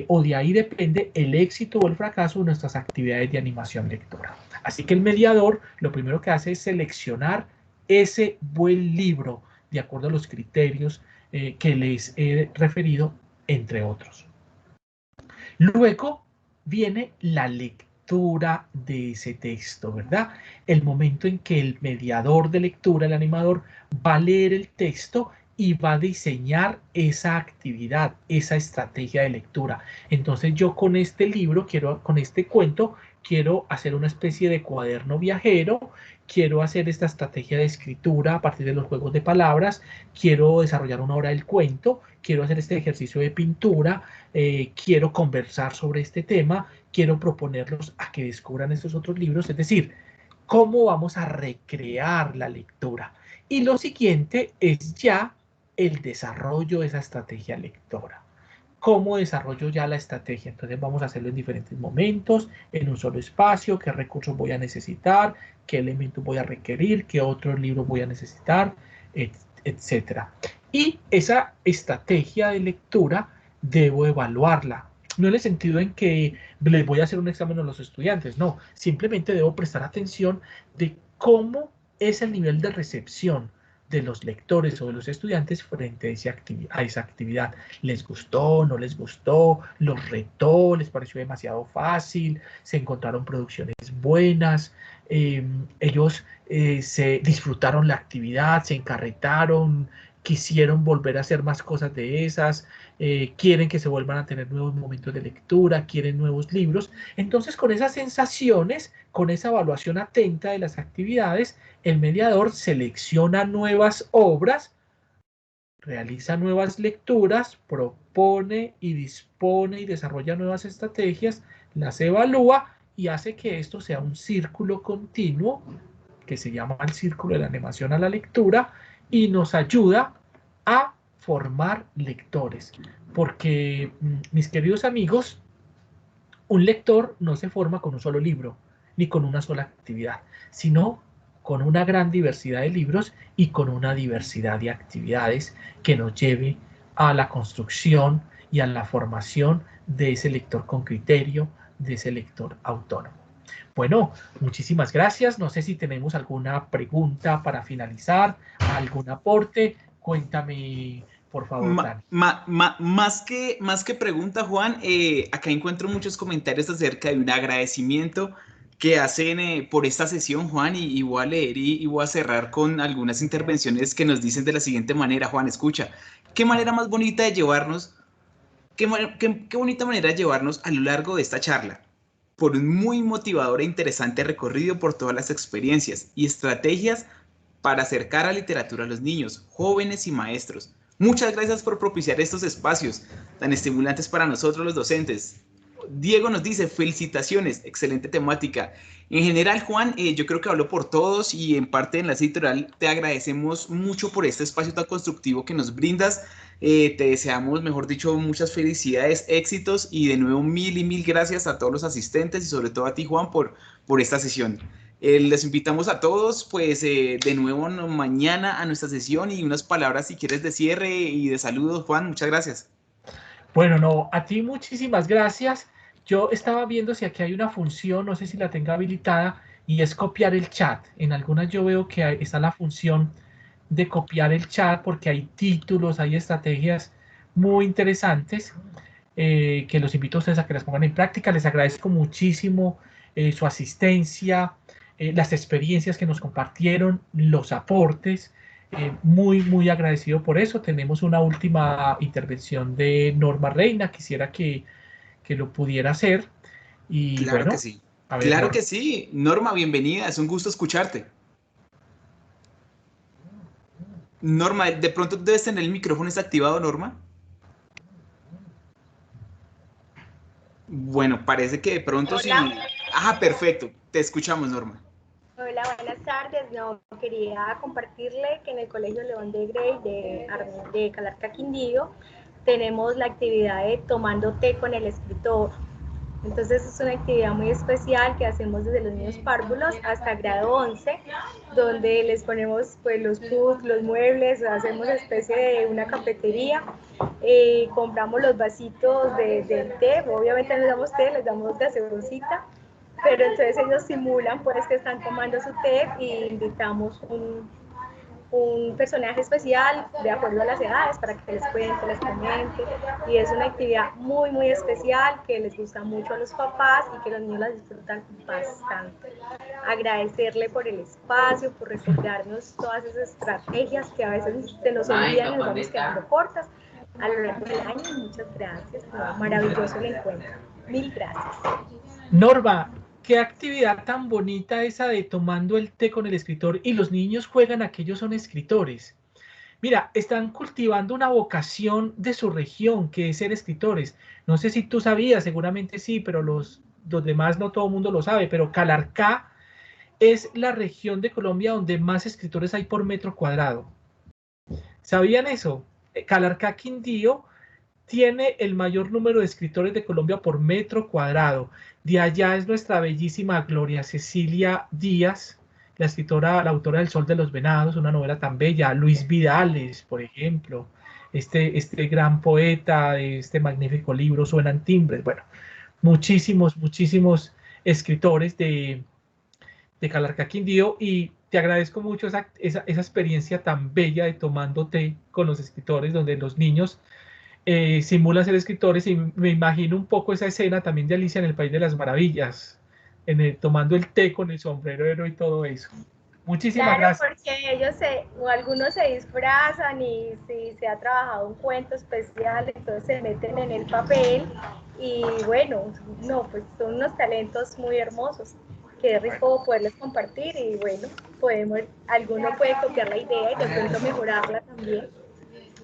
A: o de ahí depende el éxito o el fracaso de nuestras actividades de animación lectora. Así que el mediador lo primero que hace es seleccionar ese buen libro de acuerdo a los criterios que les he referido, entre otros. Luego viene la lectura de ese texto, ¿verdad? El momento en que el mediador de lectura, el animador, va a leer el texto y va a diseñar esa actividad, esa estrategia de lectura. Entonces yo con este libro, con este cuento, quiero hacer una especie de cuaderno viajero, quiero hacer esta estrategia de escritura a partir de los juegos de palabras, quiero desarrollar una hora del cuento, quiero hacer este ejercicio de pintura, quiero conversar sobre este tema, quiero proponerlos a que descubran estos otros libros, es decir, cómo vamos a recrear la lectura. Y lo siguiente es ya el desarrollo de esa estrategia lectora. ¿Cómo desarrollo ya la estrategia? Entonces vamos a hacerlo en diferentes momentos, en un solo espacio, qué recursos voy a necesitar, qué elementos voy a requerir, qué otros libros voy a necesitar, etcétera. Y esa estrategia de lectura debo evaluarla. No en el sentido en que les voy a hacer un examen a los estudiantes, no. Simplemente debo prestar atención de cómo es el nivel de recepción de los lectores o de los estudiantes frente a esa actividad. ¿Les gustó? ¿No les gustó? ¿Los retó? ¿Les pareció demasiado fácil? ¿Se encontraron producciones buenas? Ellos se disfrutaron la actividad, se encarretaron, quisieron volver a hacer más cosas de esas, quieren que se vuelvan a tener nuevos momentos de lectura, quieren nuevos libros. Entonces, con esas sensaciones, con esa evaluación atenta de las actividades, el mediador selecciona nuevas obras realiza nuevas lecturas, propone y dispone y desarrolla nuevas estrategias, las evalúa y hace que esto sea un círculo continuo, que se llama el círculo de la animación a la lectura, y nos ayuda a formar lectores. Porque, mis queridos amigos, un lector no se forma con un solo libro, ni con una sola actividad, sino con una gran diversidad de libros y con una diversidad de actividades que nos lleve a la construcción y a la formación de ese lector con criterio, de ese lector autónomo. Bueno, muchísimas gracias. No sé si tenemos alguna pregunta para finalizar, algún aporte. Cuéntame, por favor, Dani.
B: Más que pregunta, Juan, acá encuentro muchos comentarios acerca de un agradecimiento que hacen por esta sesión, Juan, y voy a leer y voy a cerrar con algunas intervenciones que nos dicen de la siguiente manera. Juan, escucha, qué manera más bonita de llevarnos, qué bonita manera de llevarnos a lo largo de esta charla, por un muy motivador e interesante recorrido por todas las experiencias y estrategias para acercar a literatura a los niños, jóvenes y maestros. Muchas gracias por propiciar estos espacios tan estimulantes para nosotros los docentes. Diego nos dice, felicitaciones, excelente temática. En general, Juan, yo creo que hablo por todos y en parte en la editorial te agradecemos mucho por este espacio tan constructivo que nos brindas. Te deseamos, mejor dicho, muchas felicidades, éxitos y de nuevo mil y mil gracias a todos los asistentes y sobre todo a ti, Juan, por esta sesión. Les invitamos a todos, pues, de nuevo mañana a nuestra sesión y unas palabras, si quieres, de cierre y de saludos, Juan. Muchas gracias.
A: Bueno, no, a ti muchísimas gracias. Yo estaba viendo si aquí hay una función, no sé si la tenga habilitada, y es copiar el chat. En algunas yo veo que está la función de copiar el chat porque hay títulos, hay estrategias muy interesantes que los invito a ustedes a que las pongan en práctica. Les agradezco muchísimo su asistencia, las experiencias que nos compartieron, los aportes. Muy agradecido por eso. Tenemos una última intervención de Norma Reina. Quisiera que lo pudiera hacer. Y
B: claro,
A: bueno,
B: que sí.
A: a ver,
B: Claro
A: Norma.
B: que sí. Norma, bienvenida. Es un gusto escucharte. Norma, de pronto debes tener el micrófono desactivado, Norma. Bueno, parece que de pronto sí. Ajá, perfecto. Te escuchamos, Norma.
H: Hola, buenas tardes. No, quería compartirle que en el Colegio León de Grey de Calarcá, Quindío, tenemos la actividad de tomando té con el escritor. Entonces es una actividad muy especial que hacemos desde los niños párvulos hasta grado 11, donde les ponemos pues los puffs, los muebles, hacemos especie de una cafetería, compramos los vasitos del té, obviamente no les damos té, les damos gaseosita, pero entonces ellos simulan pues que están tomando su té y invitamos un personaje especial de acuerdo a las edades para que les cuente, les comente, y es una actividad muy especial que les gusta mucho a los papás y que los niños la disfrutan bastante. Agradecerle por el espacio, por recordarnos todas esas estrategias que a veces se nos olvidan y nos vamos quedando cortas a lo largo del año. Muchas gracias, maravilloso el encuentro. Mil gracias.
A: Norma, qué actividad tan bonita esa de tomando el té con el escritor, y los niños juegan a que ellos son escritores. Mira, están cultivando una vocación de su región, que es ser escritores. No sé si tú sabías, seguramente sí, pero los demás no todo el mundo lo sabe, pero Calarcá es la región de Colombia donde más escritores hay por metro cuadrado. ¿Sabían eso? Calarcá, Quindío, tiene el mayor número de escritores de Colombia por metro cuadrado. De allá es nuestra bellísima Gloria Cecilia Díaz, la escritora, la autora del Sol de los Venados, una novela tan bella. Luis Vidales, por ejemplo, este gran poeta de este magnífico libro Suenan Timbres. Bueno, muchísimos escritores de Calarcá, Quindío, y te agradezco mucho esa experiencia tan bella de tomando té con los escritores, donde los niños simulan ser escritores, y me imagino un poco esa escena también de Alicia en el País de las Maravillas, tomando el té con el sombrero y todo eso. Muchísimas gracias.
H: Claro, porque ellos algunos se disfrazan y si se ha trabajado un cuento especial, entonces se meten en el papel y bueno, no, pues son unos talentos muy hermosos. Qué rico poderles compartir y bueno, alguno puede copiar la idea y de pronto mejorarla también.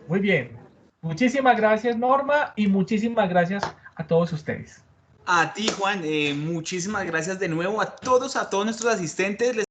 A: Muy bien. Muchísimas gracias, Norma, y muchísimas gracias a todos ustedes.
B: A ti, Juan, muchísimas gracias de nuevo a todos nuestros asistentes.